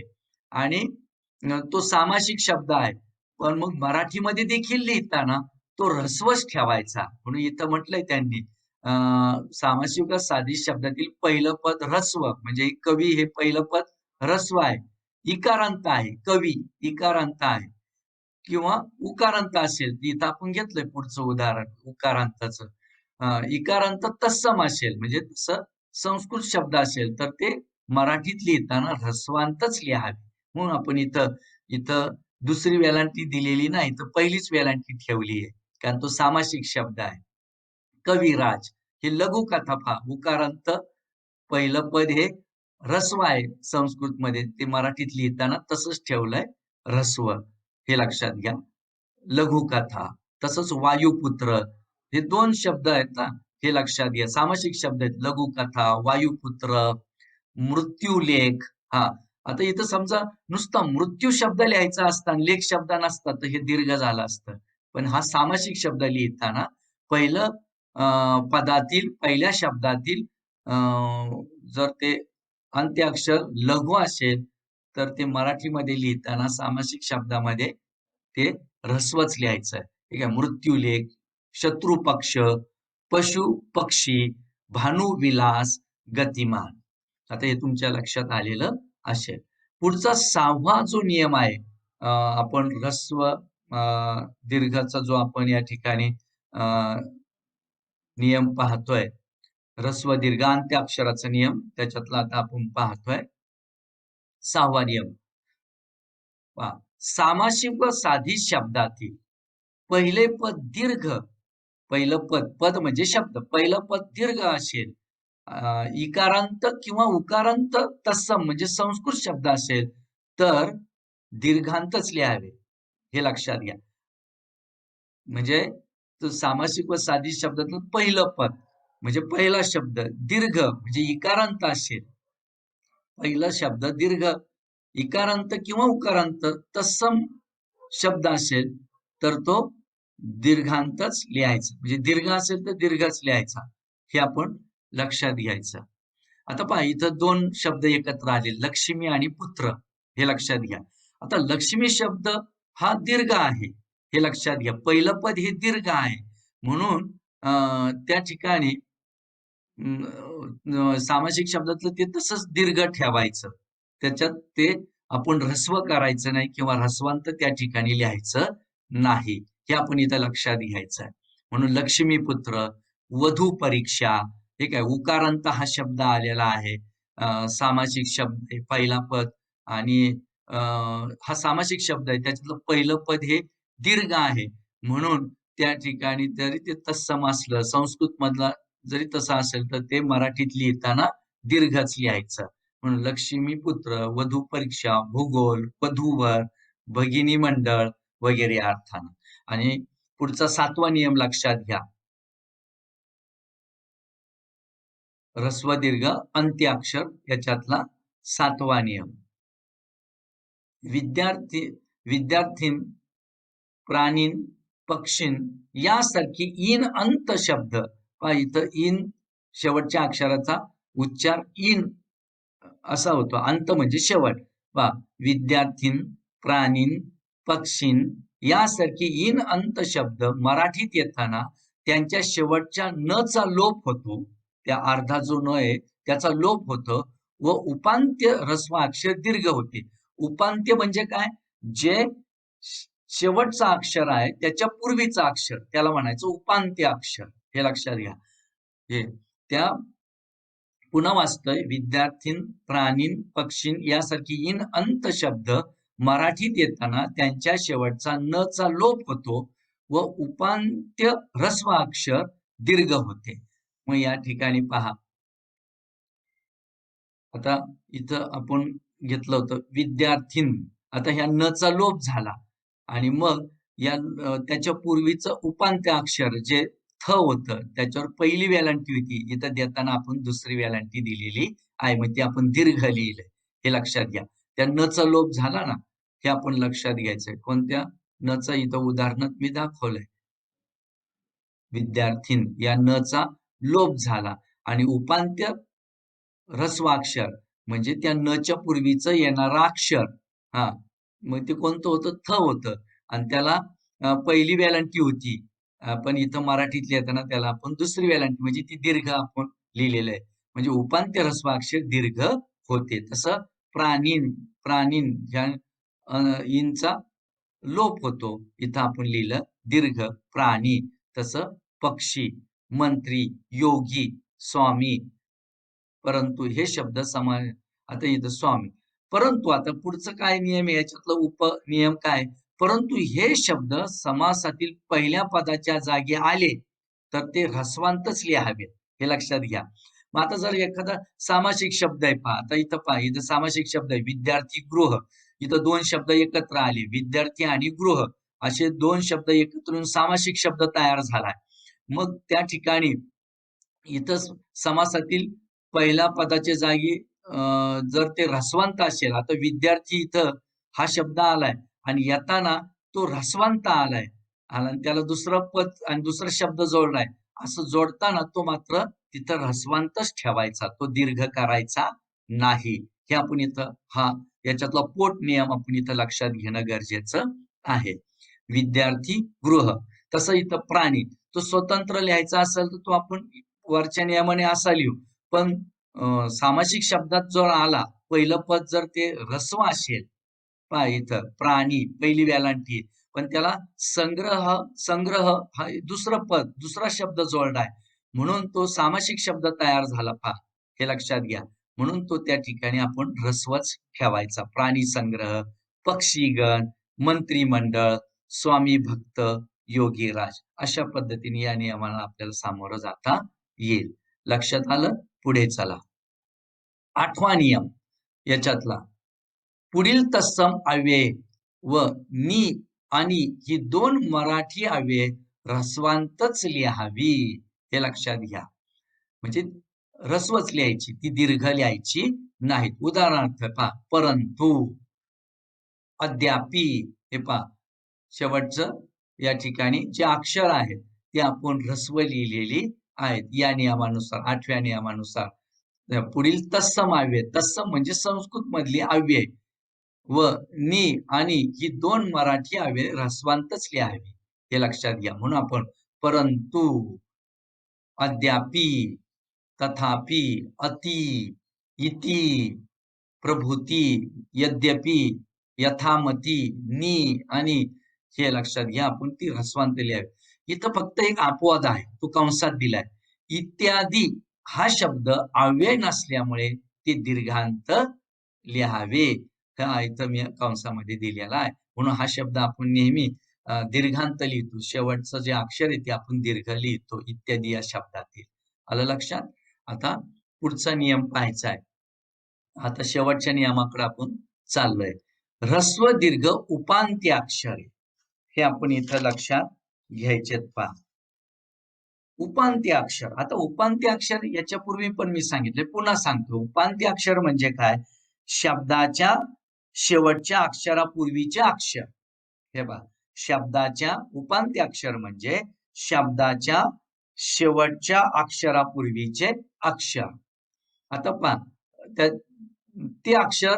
आणि तो सामासिक शब्द आहे. पण मग मराठीमध्ये देखील लिहिताना तो ऱ्हस्वच ठेवायचा. म्हणून इथं म्हटलंय त्यांनी सामासिक व साधित शब्दातील पहिलं पद ऱ्हस्व म्हणजे कवी हे पहिलं पद ऱ्हस्व आहे. इकारांत आहे कवी, इकारांत आहे किंवा उकारांत असेल इथं आपण घेतलंय पुढचं उदाहरण उकारांताचं. इकारांत तत्सम असेल म्हणजे तसं संस्कृत शब्द असेल तर ते मराठीत लिहिताना ऱ्हस्वांतच लिहावे. म्हणून आपण इथं इथं दुसरी वेलांटी दिलेली नाही तर पहिलीच वेलांटी ठेवली आहे. कारण तो सामासिक शब्द आहे. कविराज हे लघुकथा पहा. उकारांत पहिलं पद हे ऱ्हस्व आहे संस्कृतमध्ये. ते मराठीत लिहिताना तसंच ठेवलंय ऱ्हस्व. हे लक्षात घ्या. लघुकथा तसंच वायुपुत्र हे 2 शब्द आहेत ना. हे लक्षात घ्या. सामासिक शब्द आहेत. लघुकथा, वायुपुत्र, मृत्यूलेख. आता इथं समजा नुसता मृत्यू शब्द लिहायचा असता आणि लेख शब्द नसता तर हे दीर्घ झालं असतं. पण हा सामासिक शब्द लिहिताना पहिलं पदातील पहिल्या शब्दातील जर ते अंत्याक्षर लघु असेल तर ते मराठीमध्ये लिहिताना सामासिक शब्दामध्ये ते ऱ्हस्वच लिहायचं. ठीक आहे. मृत्यूलेख, शत्रुपक्ष, पशु पक्षी, भानुविलास, गतिमान. आता हे तुमच्या लक्षात आलेलं असेल. पुढचा 6वा जो नियम आहे आपण ऱ्हस्व दीर्घाचा जो आपण या ठिकाणी नियम पाहतोय. ऱ्हस्व दीर्घ अंत्य अक्षराचा नियम त्याच्यातला आता आपण पाहतोय 6वा नियम. सामासिक व साधित शब्दातील पहिले पद दीर्घ, पहिलं पद म्हणजे शब्द, पहिलं पद दीर्घ असेल, इकारांत किंवा उकारांत तत्सम म्हणजे संस्कृत शब्द असेल तर दीर्घांतच लिहावे. हे लक्षात घ्या. म्हणजे सामासिक व साधित शब्दातलं पहिलं पद म्हणजे पहिला शब्द दीर्घ म्हणजे इकारांत असेल, पहिला शब्द दीर्घ, इकारांत किंवा उकारांत तत्सम शब्द असेल तर तो दीर्घांतच लिहायचा. म्हणजे दीर्घ असेल तर दीर्घच लिहायचा. हे आपण लक्षात घ्यायचं. आता पहा इथं 2 शब्द एकत्र आले, लक्ष्मी आणि पुत्र. हे लक्षात घ्या. आता लक्ष्मी शब्द हा दीर्घ आहे. हे लक्षात घ्या. पहिलं पद हे दीर्घ आहे. म्हणून त्या ठिकाणी सामासिक शब्दातलं ते तसंच दीर्घ ठेवायचं. त्याच्यात ते आपण ऱ्हस्व करायचं नाही किंवा ऱ्हस्वांत त्या ठिकाणी लिहायचं नाही. हे आपण इथं लक्षात घ्यायचं आहे. म्हणून लक्ष्मीपुत्र, वधू परीक्षा, ठीक आहे. उकारांत हा शब्द आलेला आहे. सामासिक शब्द आहे पहिला पद आणि हा सामासिक शब्द आहे त्याच्यातलं पहिलं पद हे दीर्घ आहे. म्हणून त्या ठिकाणी जरी ते तत्सम असलं, संस्कृत मधला जरी तसा असेल, तर ते मराठीत लिहिताना दीर्घच लिहायचं. म्हणून लक्ष्मीपुत्र, वधू परीक्षा, भूगोल, वधूवर, भगिनी मंडळ वगैरे अर्थानं. आणि पुढचा 7वा नियम लक्षात घ्या. ऱ्हस्व दीर्घ अंत्याक्षर याच्यातला 7वा नियम. विद्यार्थी विद्यार्थीन, प्राणीन, पक्षीन यासारखी इन अंत शब्द, पहा इथं इन शेवटच्या अक्षराचा उच्चार इन असा होतो. अंत म्हणजे शेवट. पहा विद्यार्थीन, प्राणीन, पक्षीन यासारखी इन अंत शब्द मराठीत येताना त्यांच्या शेवटच्या न चा लोप होतो. त्या अर्धा जो न आहे त्याचा लोप होतो व उपांत्य ऱ्हस्व अक्षर दीर्घ होते. उपांत्य म्हणजे काय? जे शेवटचा अक्षर आहे त्याच्या पूर्वीचा अक्षर त्याला म्हणायचं उपांत्य अक्षर. हे लक्षात घ्या. हे त्या पुन्हा वाचतोय. विद्यार्थीन, प्राणीन, पक्षीन यासारखी इन अंत शब्द मराठीत येताना त्यांच्या शेवटचा न चा लोप होतो व उपांत्य ऱ्हस्व अक्षर दीर्घ होते. मग या ठिकाणी पहा, आता इथं आपण घेतलं होतं विद्यार्थीन. आता ह्या न चा लोप झाला आणि मग या त्याच्या पूर्वीचं उपांत्य अक्षर जे थ होतं त्याच्यावर पहिली वेलांटी होती. इथं देताना आपण दुसरी वेलांटी दिलेली आहे. मग ते आपण दीर्घ लिहिलंय. हे लक्षात घ्या. त्या न चा लोप झाला ना, हे आपण लक्षात घ्यायचंय. कोणत्या न चा? इथं उदाहरणात मी दाखवलंय. विद्यार्थीन या न चा लोप झाला आणि उपांत्य ऱ्हस्वाक्षर म्हणजे त्या न च्या पूर्वीचं येणारं अक्षर, हा मग ते कोणतं होतं? थ होतं आणि त्याला पहिली वेलांटी होती. पण इथं मराठीत लिहिताना त्याला आपण दुसरी वेलांटी म्हणजे ती दीर्घ आपण लिहिलेलं आहे. म्हणजे उपांत्य ऱ्हस्वाक्षर दीर्घ होते. तसं प्राणीन, प्राणीन ह्या इंचा लोप होतो. इथं आपण लिहिलं दीर्घ प्राणी. तसं पक्षी, मंत्री, योगी, स्वामी, परंतु हे शब्द आता इथं स्वामी. परंतु आता पुढचं काय नियम आहे याच्यातलं उपनियम काय? परंतु हे शब्द समासातील पहिल्या पदाच्या जागी आले तर ते ऱ्हस्वांतच लिहावेत. हे लक्षात घ्या. मग आता जर एखादा सामासिक शब्द आहे, पहा आता इथं पहा, इथं सामासिक शब्द आहे विद्यार्थी गृह. इथं दोन शब्द एकत्र आले, विद्यार्थी आणि गृह असे दोन शब्द एकत्र येऊन सामासिक शब्द तयार झालाय. मग त्या ठिकाणी इथं समासातील पहिल्या पदाच्या जागी जर ते ऱ्हस्वांत असेल, आता विद्यार्थी इथं हा शब्द आलाय आणि येताना तो ऱ्हस्वांत आलाय आणि त्याला दुसरं पद आणि दुसरा शब्द जोडलाय. असं जोडताना तो मात्र तिथं ऱ्हस्वांतच ठेवायचा, तो दीर्घ करायचा नाही. हे आपण इथं याच्यातला पोट नियम आपण इथं लक्षात घेणं गरजेचं आहे. विद्यार्थी गृह. तसं इथं प्राणी तो स्वतंत्र लिहायचा असेल तर तो आपण वरच्या नियमाने असा लिहू. पण सामासिक शब्दात जर आला, पहिलं पद जर ते ऱ्हस्व असेल, पहा इथं प्राणी पहिली वेलांटी, पण त्याला संग्रह संग्रह हा दुसरं पद दुसरा शब्द जोडलाय म्हणून तो सामासिक शब्द तयार झाला. पहा हे लक्षात घ्या. म्हणून तो त्या ठिकाणी आपण ऱ्हस्वच ठेवायचा. प्राणी संग्रह, पक्षीगण, मंत्रिमंडळ, स्वामी भक्त, योगीराज अशा पद्धतीने या नियमाला आपल्याला सामोरं जाता येईल. लक्षात आलं? पुढे चला. 8वा नियम याच्यातला, पुढील तत्सम अव्यय व नी आणि ही दोन मराठी अव्यय ऱ्हस्वांतच लिहावी. हे लक्षात घ्या. म्हणजे ऱ्हस्वच लिहायची, ती दीर्घ लिहायची नाहीत. उदाहरणार्थ पहा, परंतु, अद्यापि. हे पहा शेवटचं या ठिकाणी जे अक्षर आहेत ते आपण ऱ्हस्व लिहिलेली आहेत. या नियमानुसार 8व्या नियमानुसार पुढील तत्सम अव्यय, तत्सम म्हणजे संस्कृत मधली अव्यय व नी आणि ही दोन मराठी अव्यय ऱ्हस्वांतच लिहावी. हे लक्षात घ्या. म्हणून आपण परंतु, अद्यापि, तथापि, अति, इति, प्रभूती, यद्यपि, यथामती, नी आणि हे लक्षात घ्या आपण ती ऱ्हस्वांत लिहावी. इथं फक्त एक अपवाद आहे, तो कंसात दिलाय. इत्यादी हा शब्द अव्यय नसल्यामुळे ते दीर्घांत लिहावे. इथं मी कंसामध्ये दिलेला आहे. म्हणून हा शब्द आपण नेहमी दीर्घांत लिहितो, शेवटचं जे अक्षर आहे ते आपण दीर्घ लिहितो इत्यादी या शब्दातील. आलं लक्षात? आता पुढचा नियम पाहायचा आहे. आता शेवटच्या नियमाकडे आपण चाललोय. ऱ्हस्व दीर्घ उपांत्य अक्षरे हे आपण इथं लक्षात घ्यायचेत. पहा, उपांत्य अक्षर. आता उपांत्य अक्षर याच्यापूर्वी पण मी सांगितले, पुन्हा सांगतो. उपांत्य अक्षर म्हणजे काय? शब्दाच्या शेवटच्या अक्षरापूर्वीचे अक्षर. हे पहा, शब्दाच्या उपांत्य अक्षर म्हणजे शब्दाच्या शेवटच्या अक्षरापूर्वीचे अक्षर. आता पहा, ते अक्षर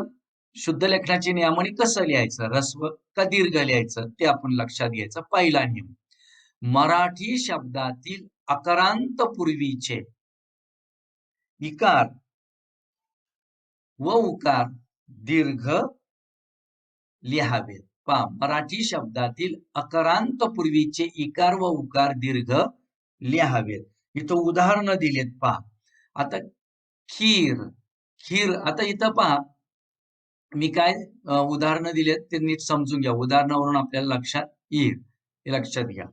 शुद्ध लेखनाचे नियमाने कसं लिहायचं, ऱ्हस्व का दीर्घ लिहायचं ते आपण लक्षात घ्यायचं. पहिला नियम, मराठी शब्दातील अकारांत पूर्वीचे इकार व उकार दीर्घ लिहावेत. पहा, मराठी शब्दातील अकारांत पूर्वीचे इकार व उकार दीर्घ लिहावेत. इथं उदाहरणं दिलेत. पहा, आता खीर, खीर. आता इथं पहा, मी काय उदाहरणं दिलेत ते नीट समजून घ्या. उदाहरणावरून आपल्याला लक्षात येईल, हे लक्षात घ्या.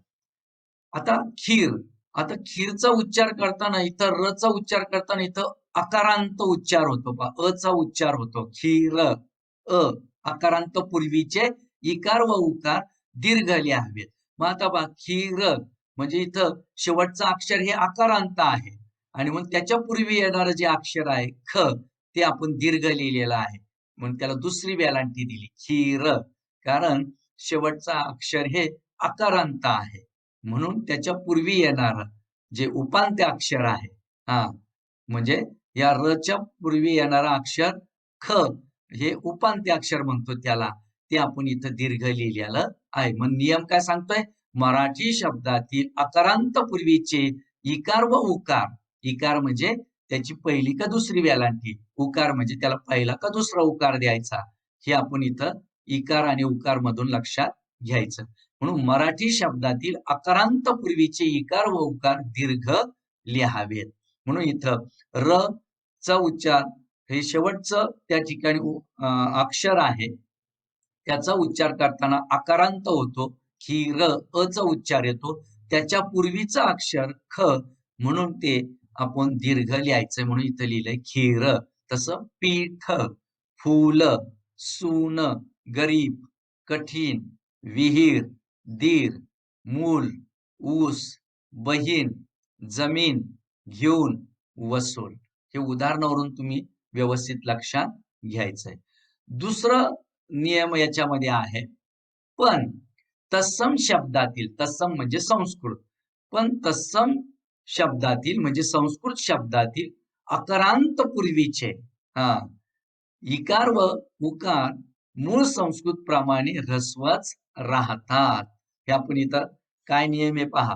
आता खीर, आता खीरचा उच्चार करताना इथं र चा उच्चार करताना इथं अकारांत उच्चार होतो. पहा, अ चा उच्चार होतो. खीर, अकारांत पूर्वीचे इकार व उकार दीर्घ लिहावेत. मग आता पहा, खीर म्हणजे इथं शेवटचं अक्षर हे अकारांत आहे आणि मग त्याच्या पूर्वी येणारं जे अक्षर आहे ख ते आपण दीर्घ लिहिलेलं आहे, म्हणून त्याला दुसरी वेलांटी दिली खीर. कारण शेवटचा अक्षर हे अकारांत आहे, म्हणून त्याच्या पूर्वी येणार जे उपांत्य अक्षर आहे, म्हणजे या र च्या पूर्वी येणारा अक्षर ख हे उपांत्य अक्षर म्हणतो त्याला, ते आपण इथं दीर्घ लिहिलेलं आहे. मग नियम काय सांगतोय? मराठी शब्दातील अकारांत पूर्वीचे इकार व उकार, इकार म्हणजे त्याची पहिली का दुसरी वेलांटी, उकार म्हणजे त्याला पहिला का दुसरा उकार द्यायचा, हे आपण इथं इकार आणि उकार मधून लक्षात घ्यायचं. म्हणून मराठी शब्दातील अकारांत पूर्वीचे इकार व उकार दीर्घ लिहावेत. म्हणून इथं र चा उच्चार हे शेवटचं त्या ठिकाणी अक्षर आहे, त्याचा उच्चार करताना अकारांत होतो. खीर, अ चा उच्चार येतो, त्याच्या पूर्वीचं अक्षर ख, म्हणून ते आपण दीर्घ लिहायचंय. म्हणून इथं लिहिलंय खीर. तसं पीठ, फूल, सून, गरीब, कठीण, विहीर, दीर, मूल, ऊस, बहीण, जमीन, घेऊन, वसूल. हे उदाहरणावरून तुम्ही व्यवस्थित लक्षात घ्यायचंय. दुसरं नियम याच्यामध्ये आहे, पण तत्सम शब्दातील, तत्सम म्हणजे संस्कृत, पण तत्सम शब्दातील म्हणजे संस्कृत शब्दातील अकारांत पूर्वीचे इकार व उकार मूळ संस्कृत प्रमाणे ऱ्हस्वच राहतात. हे आपण इथं काय नियम आहे पहा.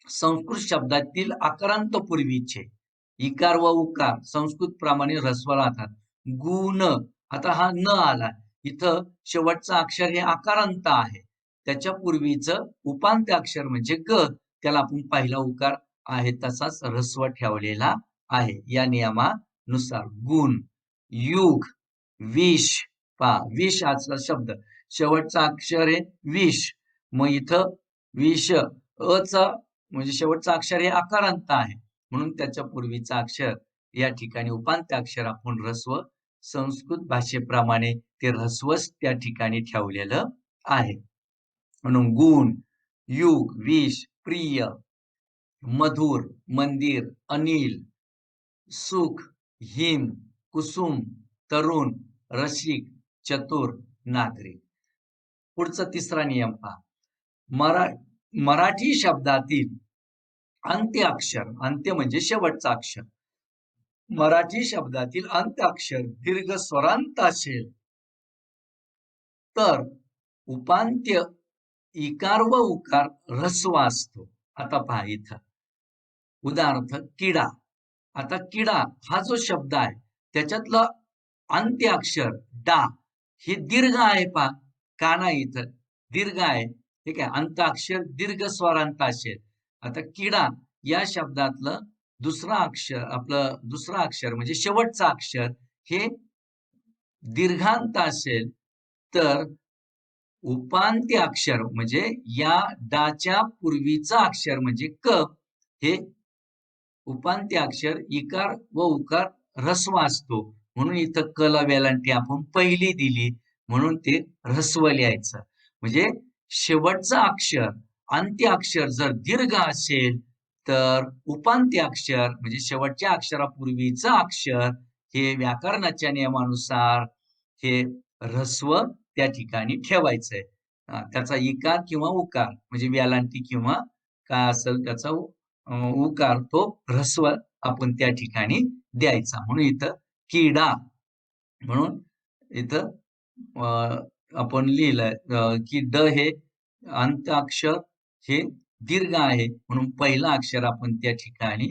संस्कृत शब्दातील अकारांत पूर्वीचे इकार व उकार संस्कृत प्रमाणे ऱ्हस्व राहतात. गुण, आता हा न आला, इथं शेवटचा अक्षर हे अकारांत आहे, त्याच्या पूर्वीचं उपांत्य अक्षर म्हणजे ग, त्याला आपण पहिला उकार आहे तसाच ऱ्हस्व ठेवलेला आहे या नियमानुसार. गुण, युग, विष. पहा, विष हा शब्द शेवटचा अक्षर आहे विष, मग इथं विष अ चा म्हणजे शेवटचा अक्षर हे अकारांत आहे, म्हणून त्याच्या पूर्वीचा अक्षर या ठिकाणी उपांत्य अक्षर आपण ऱ्हस्व, संस्कृत भाषेप्रमाणे ते ऱ्हस्वच त्या ठिकाणी ठेवलेलं आहे. म्हणून गुण, युग, विष, प्रिय, मधुर, मंदिर, अनिल, सुख, हिम, कुसुम, तरुण, रसिक, चतुर, नागरिक. पुढचा तिसरा नियम पहा. मराठी शब्दातील अंत्य अक्षर, अंत्य म्हणजे शेवटचा अक्षर, मराठी शब्दातील अंत्य अक्षर दीर्घ स्वरांत असेल तर उपांत्य इकार व उकार ऱ्हस्व असतो. आता पहा इथं उदाहरणार्थ किडा. आता किडा हा जो शब्द आहे त्याच्यातलं अंत्य अक्षर डा हे दीर्घ आहे. पहा, का नाही, इथं दीर्घ आहे, ठीक आहे, अंत अक्षर दीर्घ स्वरांत असेल. आता किडा या शब्दातलं दुसरा अक्षर, आपलं दुसरा अक्षर म्हणजे शेवटचा अक्षर हे दीर्घांत असेल तर उपांत्य अक्षर म्हणजे या डाच्या पूर्वीचं अक्षर म्हणजे क हे उपांत्य अक्षर इकार व उकार ऱ्हस्व असतो. म्हणून इथं क ला वेलांटी आपण पहिली दिली म्हणून ते ऱ्हस्व लिहायचं. म्हणजे शेवटचं अक्षर अंत्य अक्षर जर दीर्घ असेल तर उपांत्य अक्षर म्हणजे शेवटच्या अक्षरापूर्वीचं अक्षर हे व्याकरणाच्या नियमानुसार हे ऱ्हस्व त्या ठिकाणी ठेवायचंय. त्याचा इकार किंवा उकार म्हणजे वेलांटी किंवा काय असेल त्याचा उकार तो ऱ्हस्व आपण त्या ठिकाणी द्यायचा. म्हणून इथं किडा म्हणून इथं आपण लिहिलंय की ड हे अंत अक्षर हे दीर्घ आहे म्हणून पहिलं अक्षर आपण त्या ठिकाणी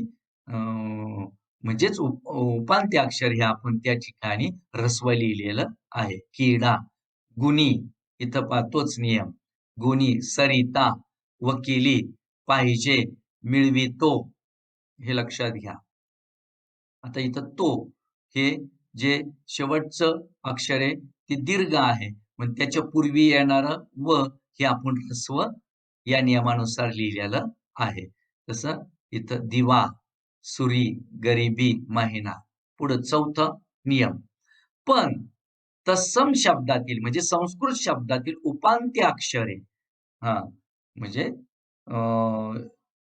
म्हणजेच उपांत्य अक्षर हे आपण त्या ठिकाणी ऱ्हस्व लिहिलेलं आहे. किडा. गुणी इथं पहा तोच नियम. गुणी, सरिता, वकिली, पाहिजे, मिळवितो हे लक्षात घ्या. आता इथं तो हे जे शेवटचं अक्षर आहे ते दीर्घ आहे. मग त्याच्या पूर्वी येणारं व हे आपण ह्रस्व या नियमानुसार लिहिलेलं आहे. तसं इथं दिवा, सुरी, गरिबी, महिना. पुढं चौथा नियम. पण तत्सम शब्दातील म्हणजे संस्कृत शब्दातील उपांत्य अक्षर आहे. हा म्हणजे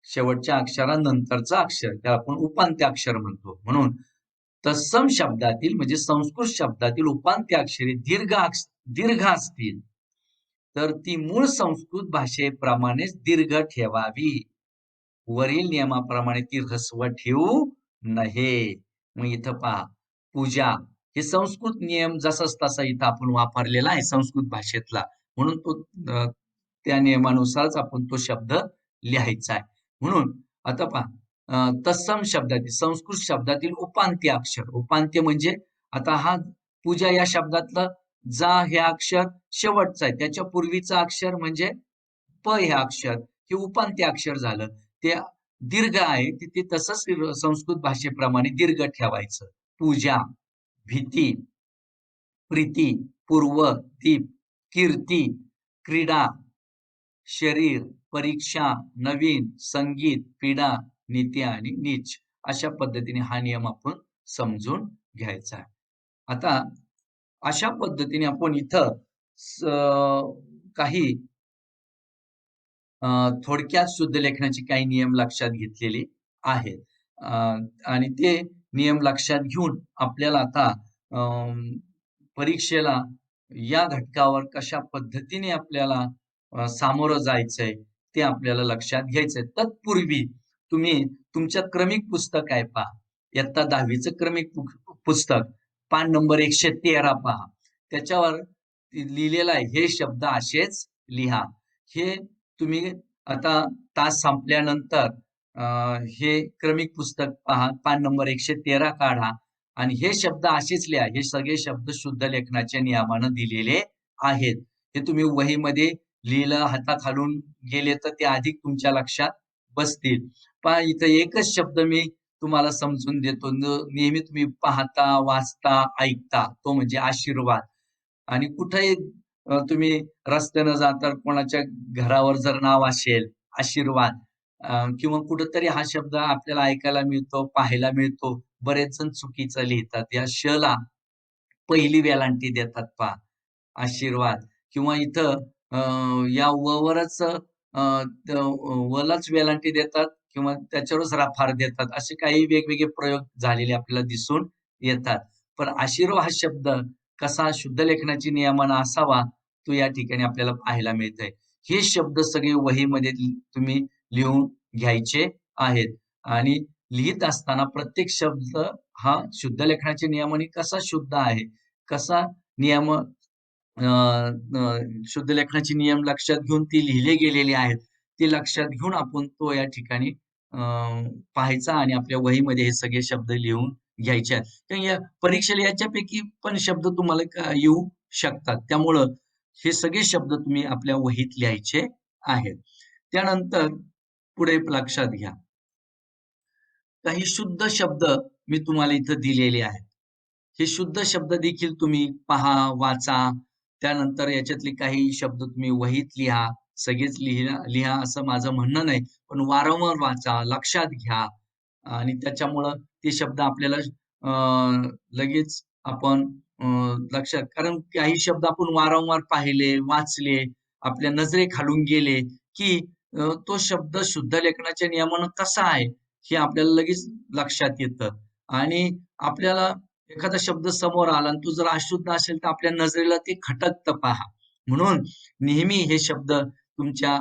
शेवटच्या अक्षरानंतरचं अक्षर त्याला आपण उपांत्य अक्षर म्हणतो. म्हणून तत्सम शब्दातील म्हणजे संस्कृत शब्दातील उपांत्य अक्षरे दीर्घ असतील तर ती मूळ संस्कृत भाषेप्रमाणेच दीर्घ ठेवावी. वरील नियमाप्रमाणे ती ऱ्हस्व ठेवू नये. मग इथं पहा पूजा हे संस्कृत नियम जसाच तसा इथं आपण वापरलेला आहे संस्कृत भाषेतला म्हणून तो त्या नियमानुसारच आपण तो शब्द लिहायचा आहे. म्हणून आता पहा तत्सम शब्दातील संस्कृत शब्दातील उपांत्य अक्षर उपांत्य म्हणजे आता हा पूजा या शब्दातलं जा हे अक्षर शेवटचं आहे त्याच्या पूर्वीचं अक्षर म्हणजे प हे अक्षर हे उपांत्य अक्षर झालं. ते दीर्घ आहे ते तसंच संस्कृत भाषेप्रमाणे दीर्घ ठेवायचं. पूजा, भीती, प्रीती, पूर्व, दीप, कीर्ती, क्रीडा, शरीर, परीक्षा, नवीन, संगीत, पीडा, नीती आणि नीच अशा पद्धतीने हा नियम आपण समजून घ्यायचा आहे. आता अशा पद्धतीने आपण इथं काही थोडक्यात शुद्ध लेखनाचे काही नियम लक्षात घेतलेले आहेत. आणि ते नियम लक्षात घेऊन आपल्याला आता परीक्षेला या घटकावर कशा पद्धतीने आपल्याला सामोरं जायचंय ते आपल्याला लक्षात घ्यायचंय. तत्पूर्वी तुम्ही तुमच्या क्रमिक पुस्तक आहे पहा. इयत्ता 10वीचं क्रमिक पुस्तक पान नंबर 113 पहा. त्याच्यावर लिहिलेलं आहे हे शब्द असेच लिहा. हे तुम्ही आता तास संपल्यानंतर हे क्रमिक पुस्तक पहा पान नंबर 113 काढा आणि हे शब्द असेच लिहा. हे सगळे शब्द शुद्ध लेखनाच्या नियमानं दिलेले आहेत. हे तुम्ही वहीमध्ये लिहिलं हाताखालून गेले तर ते अधिक तुमच्या लक्षात बसतील. पहा इथं एकच शब्द मी तुम्हाला समजून देतो. नेहमी तुम्ही पाहता, वाचता, ऐकता तो म्हणजे आशीर्वाद. आणि कुठेही तुम्ही रस्त्यानं जाता कोणाच्या घरावर जर नाव असेल आशीर्वाद किंवा कुठंतरी हा शब्द आपल्याला ऐकायला मिळतो, पाहायला मिळतो. बरेच जण चुकीचं लिहितात. या श ला पहिली वेलांटी देतात पहा. आशीर्वाद किंवा इथं या व वरच वलाच वेलांटी देतात किंवा त्याच्यावरच राफार देतात. असे काही वेगवेगळे प्रयोग झालेले आपल्याला दिसून येतात. पण आशीर्वाद हा शब्द कसा शुद्ध लेखनाची नियमानं असावा तो या ठिकाणी आपल्याला पाहायला मिळतंय. हे शब्द सगळे वहीमध्ये तुम्ही लिहून घ्यायचे आहेत आणि लिहित असताना प्रत्येक शब्द हा शुद्ध लेखनाच्या नियमाने कसा शुद्ध आहे, कसा नियम शुद्ध लेखनाचे नियम लक्षात घेऊन ती लिहिले गेलेले आहेत. ते लक्षात घेऊन आपण तो या ठिकाणी पाहायचा आणि आपल्या वहीमध्ये हे सगळे शब्द लिहून घ्यायचे आहेत. तर या परीक्षेला याच्यापैकी पण शब्द तुम्हाला येऊ शकतात. त्यामुळं हे सगळे शब्द तुम्ही आपल्या वहीत लिहायचे आहेत. त्यानंतर पुढे लक्षात घ्या. काही शुद्ध शब्द मी तुम्हाला इथं दिलेले आहेत. हे शुद्ध शब्द देखील तुम्ही पहा, वाचा त्यानंतर याच्यातले काही शब्द तुम्ही वहीत लिहा. सगळेच लिहा लिहा असं माझं म्हणणं नाही. पण वारंवार वाचा, लक्षात घ्या आणि त्याच्यामुळं ते शब्द आपल्याला लगेच आपण अ, लक्षात कारण काही शब्द आपण वारंवार पाहिले, वाचले, आपल्या नजरेखालून गेले, की तो शब्द शुद्ध लेखनाच्या नियमानं कसा आहे, हे आपल्याला लगेच लक्षात येतं आणि आपल्याला एखादा शब्द समोर आला आणि तो जर अशुद्ध असेल, तर आपल्या नजरेला ते खटकतं पहा. म्हणून नेहमी हे शब्द तुमच्या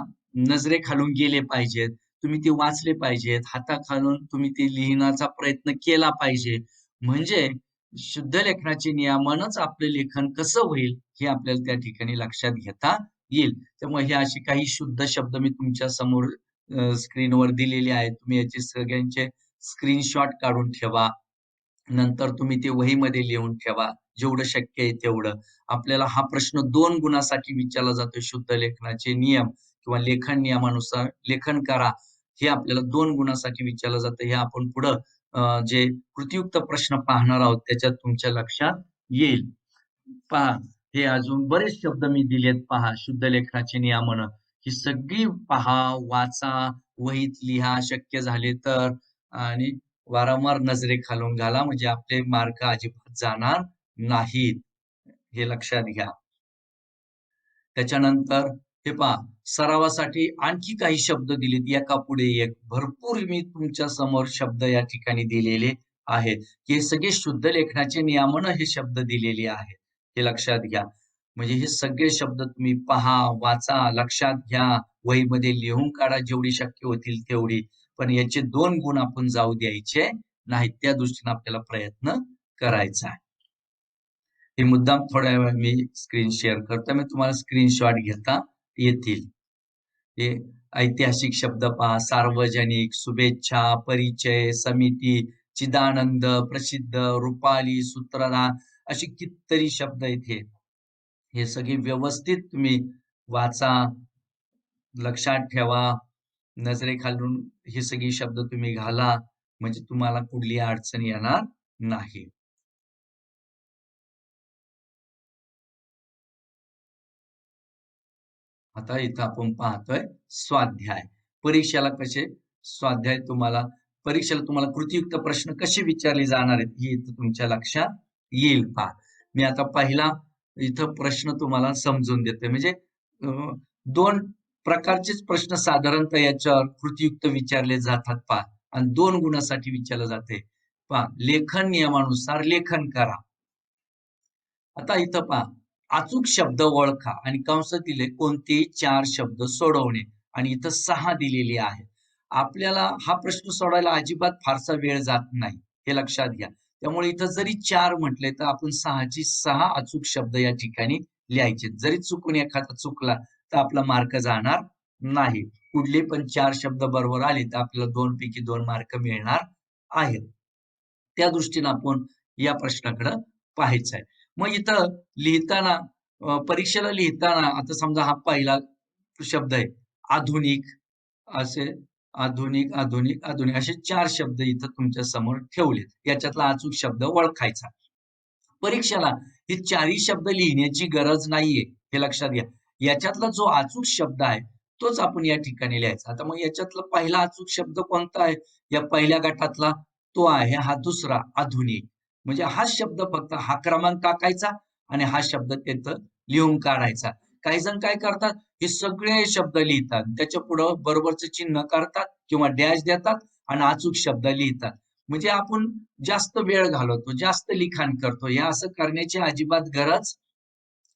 नजरेखालून गेले पाहिजेत. तुम्ही ते वाचले पाहिजेत. हाताखालून तुम्ही ते लिहिण्याचा प्रयत्न केला पाहिजे. म्हणजे शुद्ध लेखनाची नियमानच आपलं लेखन कसं होईल, हे आपल्याला त्या ठिकाणी लक्षात घेता येईल. त्यामुळे हे असे काही शुद्ध शब्द मी तुमच्या समोर स्क्रीनवर दिलेले आहेत. तुम्ही याचे सगळ्यांचे स्क्रीनशॉट काढून ठेवा. नंतर तुम्ही ते वहीमध्ये लिहून ठेवा, जेवढं शक्य आहे तेवढं. आपल्याला हा प्रश्न 2 गुणासाठी विचारला जातो. शुद्ध लेखनाचे नियम किंवा लेखन नियमानुसार लेखन करा. हे आपल्याला 2 गुणासाठी विचारलं जातं. हे आपण पुढं जे कृतीयुक्त प्रश्न पाहणार आहोत, त्याच्यात तुमच्या लक्षात येईल. पहा, हे अजून बरेच शब्द मी दिलेत पहा, शुद्ध लेखनाची नियमनं. ही सगळी पहा, वाचा, वहीत लिहा शक्य झाले तर आणि वारंवार नजरेखालून घाला म्हणजे आपले मार्क अजिबात जाणार नाहीत. हे लक्षात घ्या. त्याच्यानंतर हे पहा, सरावासाठी आणखी काही शब्द दिलेत एकापुढे एक. भरपूर मी तुमच्या समोर शब्द या ठिकाणी दिलेले आहेत. हे सगळे शुद्ध लेखनाचे नियमानं हे शब्द दिलेले आहेत. हे लक्षात घ्या. म्हणजे हे सगळे शब्द तुम्ही पहा, वाचा, लक्षात घ्या, वहीमध्ये लिहून काढा जेवढी शक्य होतील तेवढी. पण याचे 2 गुण आपण जाऊ द्यायचे नाहीत. त्या दृष्टीने आपल्याला प्रयत्न करायचा आहे. हे मुद्दाम थोड्या वेळ मी स्क्रीन शेअर करतो. मी तुम्हाला स्क्रीनशॉट घेता येतील. हे ऐतिहासिक शब्द पहा, सार्वजनिक, शुभेच्छा, परिचय, समिती, चिदानंद, प्रसिद्ध, रुपाली, सूत्रधार असे कितीतरी शब्द आहेत हे. हे सगळे व्यवस्थित तुम्ही वाचा, लक्षात ठेवा, नजरेखालून हे सगळे शब्द तुम्ही घाला, म्हणजे तुम्हाला कुठलीही अडचण येणार नाही. आता इथं आपण पाहतोय स्वाध्याय. परीक्षेला कसे स्वाध्याय तुम्हाला परीक्षेला तुम्हाला कृतीयुक्त प्रश्न कसे विचारले जाणार आहेत, हे इथं तुमच्या लक्षात येईल पहा. मी आता पहिला इथं प्रश्न तुम्हाला समजून देतोय. म्हणजे 2 प्रकारचेच प्रश्न साधारणतः याच्यावर कृतीयुक्त विचारले जातात पहा आणि 2 गुणासाठी विचारलं जाते. पहा, लेखन नियमानुसार लेखन करा. आता इथं पहा, अचूक शब्द ओळखा आणि कंसात दिले कोणतेही 4 शब्द सोडवणे आणि इथं 6 दिलेले आहेत. आपल्याला हा प्रश्न सोडवायला अजिबात फारसा वेळ जात नाही, हे लक्षात घ्या. त्यामुळे इथं जरी 4 म्हटले, तर आपण 6 ची 6 अचूक शब्द या ठिकाणी लिहायचे. जरी चुकून एखादा चुकला, तर आपला मार्क जाणार नाही. कुठले पण 4 शब्द बरोबर आले, तर आपल्याला 2 पैकी 2 मार्क मिळणार आहेत. त्या दृष्टीने आपण या प्रश्नाकडे पाहायचं आहे. मग इथं लिहिताना परीक्षेला लिहिताना आता समजा हा पहिला शब्द आहे. आधुनिक असे आधुनिक, आधुनिक, आधुनिक असे 4 शब्द इथं तुमच्या समोर ठेवलेत. याच्यातला अचूक शब्द ओळखायचा. परीक्षेला हे 4ही शब्द लिहिण्याची गरज नाहीये, हे लक्षात घ्या. याच्यातला जो अचूक शब्द आहे, तोच आपण या ठिकाणी लिहायचा. आता मग याच्यातला पहिला अचूक शब्द कोणता आहे? या पहिल्या गटातला तो आहे हा दुसरा आधुनिक. म्हणजे हा शब्द फक्त हा क्रमांक टाकायचा आणि हा शब्द तिथं लिहून काढायचा. काही जण काय करतात, हे सगळे शब्द लिहितात. त्याच्या पुढं बरोबरचं चिन्ह करतात किंवा डॅश देतात आणि अचूक शब्द लिहितात. म्हणजे आपण जास्त वेळ घालवतो, जास्त लिखाण करतो. हे असं करण्याची अजिबात गरज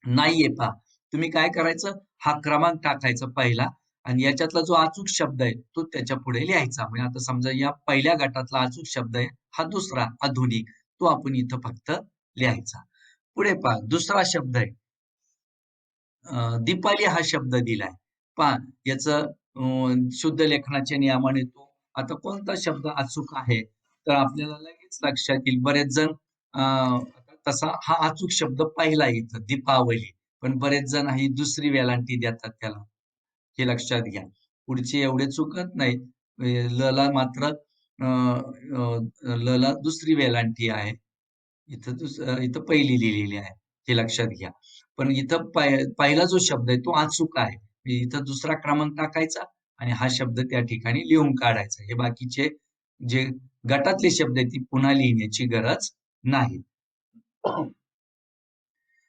नाहीये पहा. तुम्ही काय करायचं, हा क्रमांक टाकायचा पहिला आणि याच्यातला जो अचूक शब्द आहे, तो त्याच्या पुढे लिहायचा. म्हणजे आता समजा या पहिल्या गटातला अचूक शब्द आहे, हा दुसरा आधुनिक, तो आपण इथं फक्त लिहायचा. पुढे पहा, दुसरा शब्द आहे. दीपाली हा शब्द दिलाय. पहा याचं शुद्ध लेखनाच्या नियमाने तो आता कोणता शब्द अचूक आहे, तर आपल्याला लगेच लक्षात येईल. बरेच जण तसा हा अचूक शब्द पहिला इथं दीपावली. पण बरेच जण ही दुसरी वेलांटी देतात त्याला. हे लक्षात घ्या. पुढचे एवढे चुकत नाहीत. ला मात्र ला दुसरी वेलांटी आहे. इथं पहिली लिहिलेली आहे. हे लक्षात घ्या. पण इथं पहिला जो शब्द आहे तो अचूक आहे. इथं दुसरा क्रमांक टाकायचा आणि हा शब्द त्या ठिकाणी लिहून काढायचा. हे बाकीचे जे गटातले शब्द आहेत ती पुन्हा लिहिण्याची गरज नाही.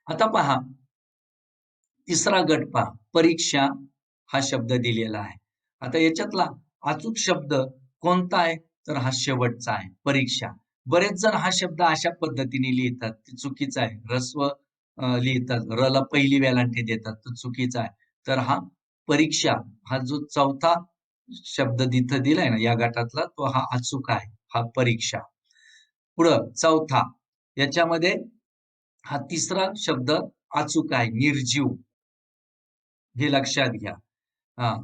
आता पहा, तिसरा गट पहा, परीक्षा हा शब्द दिलेला आहे. आता याच्यातला अचूक शब्द कोणता आहे? तर हा शेवटचा आहे, परीक्षा. बरेच जण हा शब्द अशा पद्धतीने लिहितात, ते चुकीचं आहे. ऱ्हस्व लिहितात, ला पहिली वेलांटी देतात, तो चुकीचा आहे. तर हा परीक्षा हा जो चौथा शब्द तिथं दिलाय ना या गटातला, तो हा अचूक आहे, हा परीक्षा. पुढं चौथा, याच्यामध्ये हा तिसरा शब्द अचूक आहे, निर्जीव. हे लक्षात घ्या. हा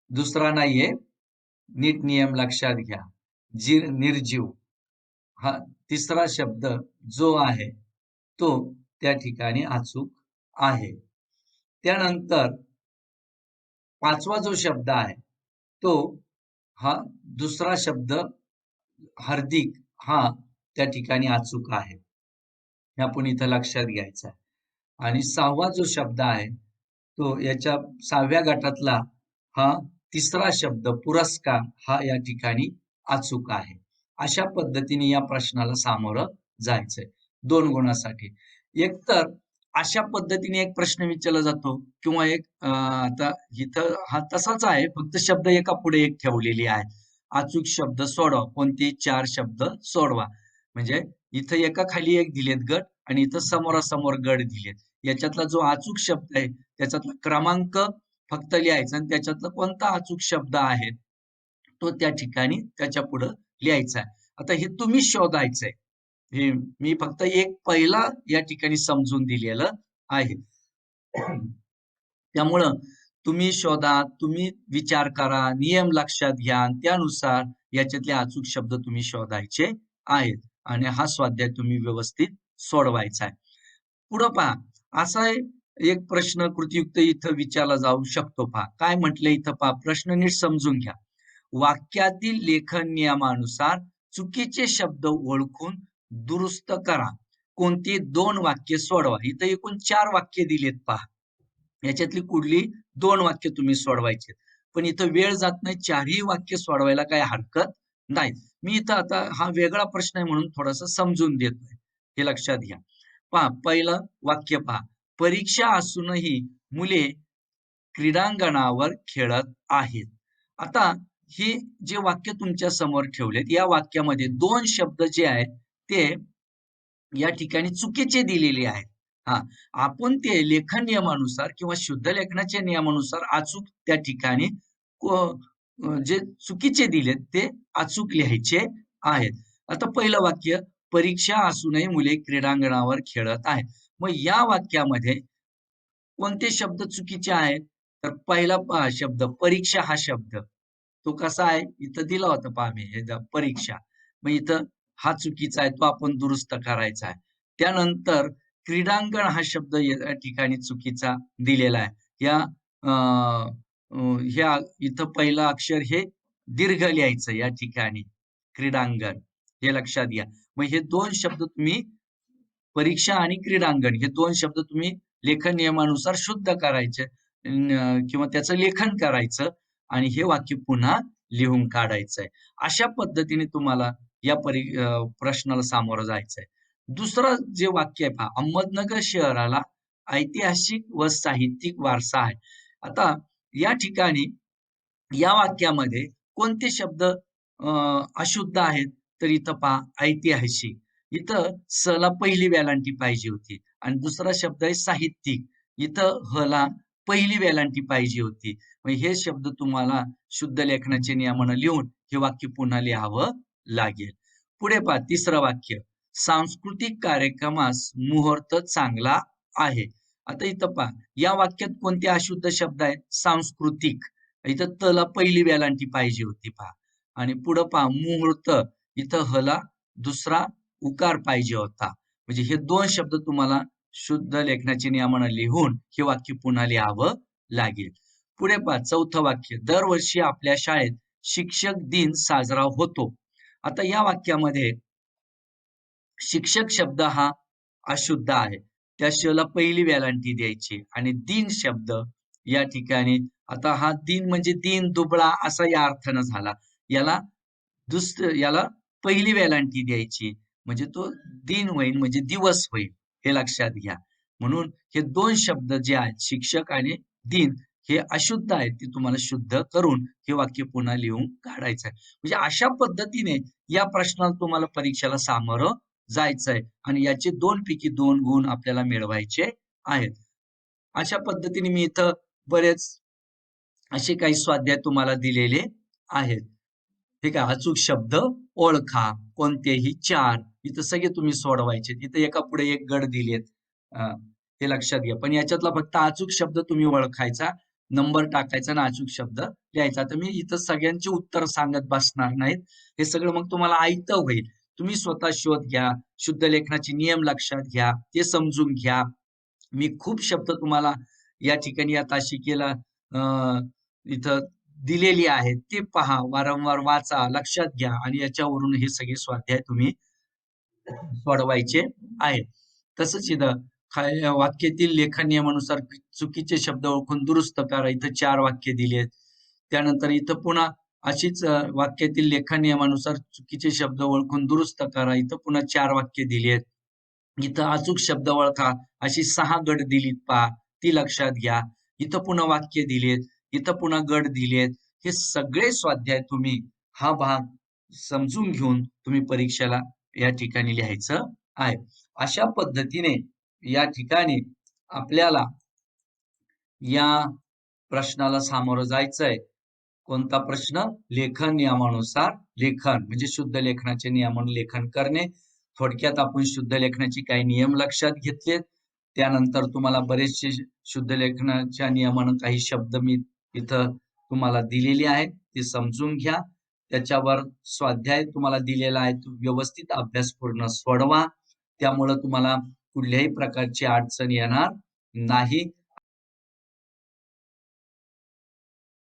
दुसरा नाहीये, नीट नियम लक्षात घ्या. निर्जीव हा तिसरा शब्द जो आहे तो त्या ठिकाणी अचूक आहे. त्यानंतर पाचवा जो शब्द आहे तो हा दुसरा शब्द हार्दिक हा त्या ठिकाणी अचूक आहे. हे आपण इथं लक्षात घ्यायचं आहे. आणि सहावा जो शब्द आहे तो याच्या 6व्या गटातला हा तिसरा शब्द पुरस्कार हा या ठिकाणी अचूक आहे. अशा पद्धतीने या प्रश्नाला सामोरं जायचंय 2 गुणासाठी. एकतर अशा पद्धतीने एक प्रश्न विचारला जातो किंवा एक आता इथं हा तसाच आहे, फक्त शब्द एका पुढे एक ठेवलेली आहे. अचूक शब्द सोडवा. कोणतेही 4 शब्द सोडवा. म्हणजे इथं एका खाली एक दिलेत गट आणि इथं समोरासमोर गट दिलेत. याच्यातला जो अचूक शब्द आहे त्याच्यातला क्रमांक फक्त लिहायचा आणि त्याच्यातला कोणता अचूक शब्द आहे तो त्या ठिकाणी त्याच्या पुढं लिहायचा आहे. आता हे तुम्ही शोधायचंय. हे मी फक्त एक पहिला या ठिकाणी समजून दिलेलं आहे. त्यामुळं तुम्ही शोधा, तुम्ही विचार करा, नियम लक्षात घ्या आणि त्यानुसार याच्यातले अचूक शब्द तुम्ही शोधायचे आहेत आणि हा स्वाध्याय तुम्ही व्यवस्थित सोडवायचा आहे. पुढं पहा, असा एक प्रश्न कृतीयुक्त इथं विचारला जाऊ शकतो पहा. काय म्हटलंय इथं पहा, प्रश्न नीट समजून घ्या. वाक्यातील लेखन नियमानुसार चुकीचे शब्द ओळखून दुरुस्त करा. कोणती 2 वाक्य सोडवा. इथं एकूण 4 वाक्य दिलेत पहा. याच्यातली कुठली 2 वाक्य तुम्ही सोडवायचे. पण इथं वेळ जात नाही. 4ही वाक्य सोडवायला काही हरकत नाही. मी इथं आता हा वेगळा प्रश्न आहे म्हणून थोडंसं समजून देतोय. हे लक्षात घ्या. पहा पहिलं वाक्य पहा. परीक्षा असूनही मुले क्रीडांगणावर खेळत आहेत. आता हे जे वाक्य तुमच्या समोर ठेवलेत, या वाक्यामध्ये 2 शब्द जे आहेत ते या ठिकाणी चुकीचे दिलेले आहेत. हां, आपण ते लेखन नियमानुसार किंवा शुद्ध लेखनाच्या नियमानुसार अचूक त्या ठिकाणी जे चुकीचे दिलेत ते अचूक लिहायचे आहेत. आता पहिलं वाक्य, परीक्षा असूनही मुले क्रीडांगणावर खेळत आहेत. मग या वाक्यामध्ये कोणते शब्द चुकीचे आहेत? तर पहिला पहा शब्द परीक्षा हा शब्द. तो कसा आहे? इथं दिला होता पहा मी हे परीक्षा. मग इथं हा चुकीचा आहे, तो आपण दुरुस्त करायचा आहे. त्यानंतर क्रीडांगण हा शब्द या ठिकाणी चुकीचा दिलेला आहे. या अ, अ, ह्या इथं पहिलं अक्षर हे दीर्घ लिहायचं या ठिकाणी. क्रीडांगण हे लक्षात घ्या. मग हे 2 शब्द तुम्ही परीक्षा आणि क्रीडांगण हे 2 शब्द तुम्ही लेखन नियमानुसार शुद्ध करायचे किंवा त्याचं लेखन करायचं आणि हे वाक्य पुन्हा लिहून काढायचंय. अशा पद्धतीने तुम्हाला या प्रश्नाला सामोरं जायचंय. दुसरं जे वाक्य आहे पहा, अहमदनगर शहराला ऐतिहासिक व साहित्यिक वारसा आहे. आता या ठिकाणी या वाक्यामध्ये कोणते शब्द अशुद्ध आहेत? तर इथं पहा ऐतिहासिक. इथं ला पहिली वेलांटी पाहिजे होती आणि दुसरा शब्द आहे साहित्यिक. इथं ला पहिली वेलांटी पाहिजे होती. मग हे शब्द तुम्हाला शुद्ध लेखनाच्या नियमानं लिहून हे वाक्य पुन्हा लिहावं लागेल. पुढे पहा तिसरं वाक्य. सांस्कृतिक कार्यक्रमास मुहूर्त चांगला आहे. आता इथं पहा या वाक्यात कोणते अशुद्ध शब्द आहेत? सांस्कृतिक. इथं ला पहिली वेलांटी पाहिजे होती पहा आणि पुढं पहा मुहूर्त. इथं ला दुसरा उकार पाहिजे होता. म्हणजे हे 2 शब्द तुम्हाला शुद्ध लेखनाच्या नियमानं लिहून हे वाक्य पुन्हा लिहावं लागेल. पुढे पहा चौथं वाक्य. दरवर्षी आपल्या शाळेत शिक्षक दिन साजरा होतो. आता या वाक्यामध्ये शिक्षक शब्द हा अशुद्ध आहे. त्या श ला पहिली वेलांटी द्यायची आणि दिन शब्द या ठिकाणी आता हा दिन म्हणजे दीन दुबळा असा या अर्थानं झाला. याला याला पहिली वेलांटी द्यायची म्हणजे तो दिन होईल म्हणजे दिवस होईल हे लक्षात घ्या. म्हणून हे दोन शब्द जे आहेत शिक्षक आणि दिन हे अशुद्ध आहेत ते तुम्हाला शुद्ध करून हे वाक्य पुन्हा लिहून काढायचं आहे. म्हणजे अशा पद्धतीने या प्रश्नाला तुम्हाला परीक्षेला सामोरं जायचंय आणि याचे 2 पैकी 2 गुण आपल्याला मिळवायचे आहेत. अशा पद्धतीने मी इथं बरेच असे काही स्वाध्याय तुम्हाला दिलेले आहेत. ठीक आहे. अचूक शब्द ओळखा. कोणतेही 4 इथं सगळे तुम्ही सोडवायचे. इथं एकापुढे एक गट दिलेत. अ, हे लक्षात घ्या. पण याच्यातला फक्त अचूक शब्द तुम्ही ओळखायचा, नंबर टाकायचा आणि अचूक शब्द लिहायचा. तर मी इथं सगळ्यांची उत्तर सांगत बसणार नाहीत. हे सगळं मग तुम्हाला ऐकतं होईल. तुम्ही स्वतः शोध घ्या. शुद्ध लेखनाचे नियम लक्षात घ्या. ते समजून घ्या. मी खूप शब्द तुम्हाला या ठिकाणी या तासिकेला अ, इथं दिलेली आहेत. ते पहा, वारंवार वाचा, लक्षात घ्या आणि याच्यावरून हे सगळे स्वाध्याय तुम्ही सोडवायचे आहेत. तसंच इथं वाक्यातील लेखन नियमानुसार चुकीचे शब्द ओळखून दुरुस्त करा. इथं 4 वाक्य दिली त्यानंतर इथं पुन्हा अशीच वाक्यातील लेखन नियमानुसार चुकीचे शब्द ओळखून दुरुस्त करा. इथं पुन्हा 4 वाक्य दिली इथं अचूक शब्द ओळखा अशी 6 गट दिलीत पहा, ती लक्षात घ्या. इथं पुन्हा वाक्य दिलेत, इथं पुन्हा गट दिलेत. हे सगळे स्वाध्याय तुम्ही हा भाग समजून घेऊन तुम्ही परीक्षेला या ठिकाणी लिहायचं आहे. अशा पद्धतीने या ठिकाणी आपल्याला या प्रश्नाला सामोरं जायचंय. कोणता प्रश्न? लेखन नियमानुसार लेखन म्हणजे शुद्ध लेखनाचे नियमानुसार लेखन करणे. थोडक्यात आपण शुद्ध लेखनाचे काही नियम लक्षात घेतलेत. त्यानंतर तुम्हाला बरेचसे शुद्ध लेखनाच्या नियमानं काही शब्द मी इथं तुम्हाला दिलेले आहेत. ते समजून घ्या. त्याच्यावर स्वाध्याय तुम्हाला दिलेला आहे. तो व्यवस्थित अभ्यासपूर्ण सोडवा. त्यामुळं तुम्हाला कुठल्याही प्रकारची अडचण येणार नाही.